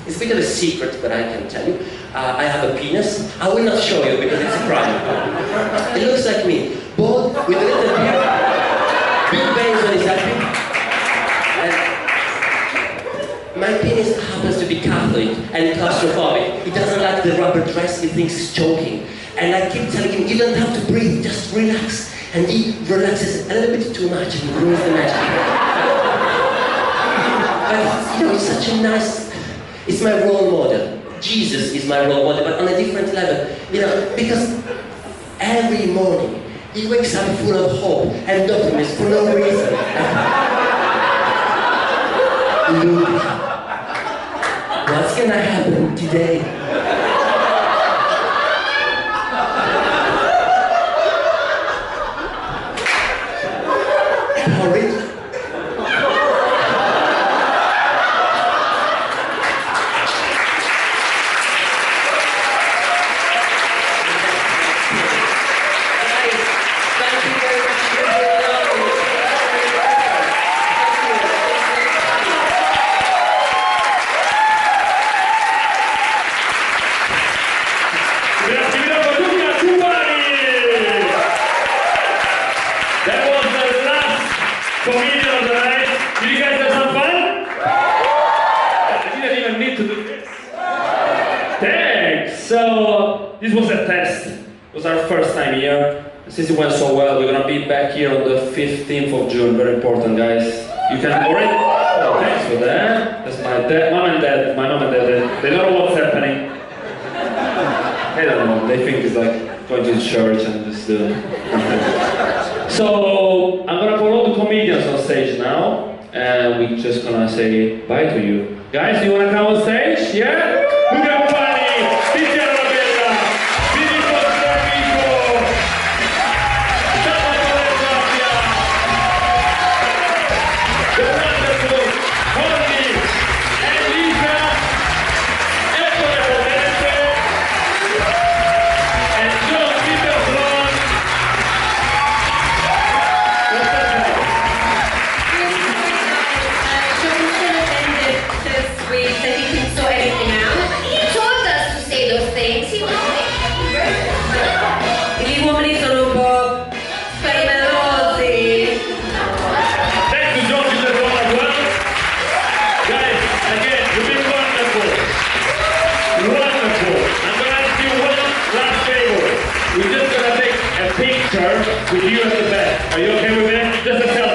it's a bit of a secret, but I can tell you. I have a penis. I will not show you because it's a crime. It looks like me, bald with a little beard, big bangs on his happy. And my penis happens to be Catholic and claustrophobic. He doesn't like the rubber dress. He thinks it's choking. And I keep telling him, you don't have to breathe, just relax. And he relaxes a little bit too much and ruins the magic. But you know, it's such a nice. It's my role model. Jesus is my role model, but on a different level. You know, because every morning he wakes up full of hope and optimism for no reason. Look, what's gonna happen today? Porridge? Comedian of the night. Did you guys have some fun? I didn't even need to do this. Thanks. So this was a test. It was our first time here. Since it went so well, we're gonna be back here on the 15th of June. Very important, guys. You can already. Oh, thanks for that. That's my dad, mom and dad. My mom and dad. They don't know what's happening. They don't know. They think it's like going to church and just So I'm gonna put all the comedians on stage now, and we're just gonna say bye to you. Guys, do you wanna come on stage? Yeah? Luca Pani, Tiziana Bella, Filippo Stramico, Salvatore Zappia, the wonderful Holly, and Lisa, Ettore Potente, and John Peterson. Gli uomini sono un po' permelosi. Thank you, John Peterson, as well. Guys, again, you've been wonderful. Wonderful. I'm gonna ask you one last favor. We're just gonna take a picture with you at the back. Are you okay with that? Just a selfie.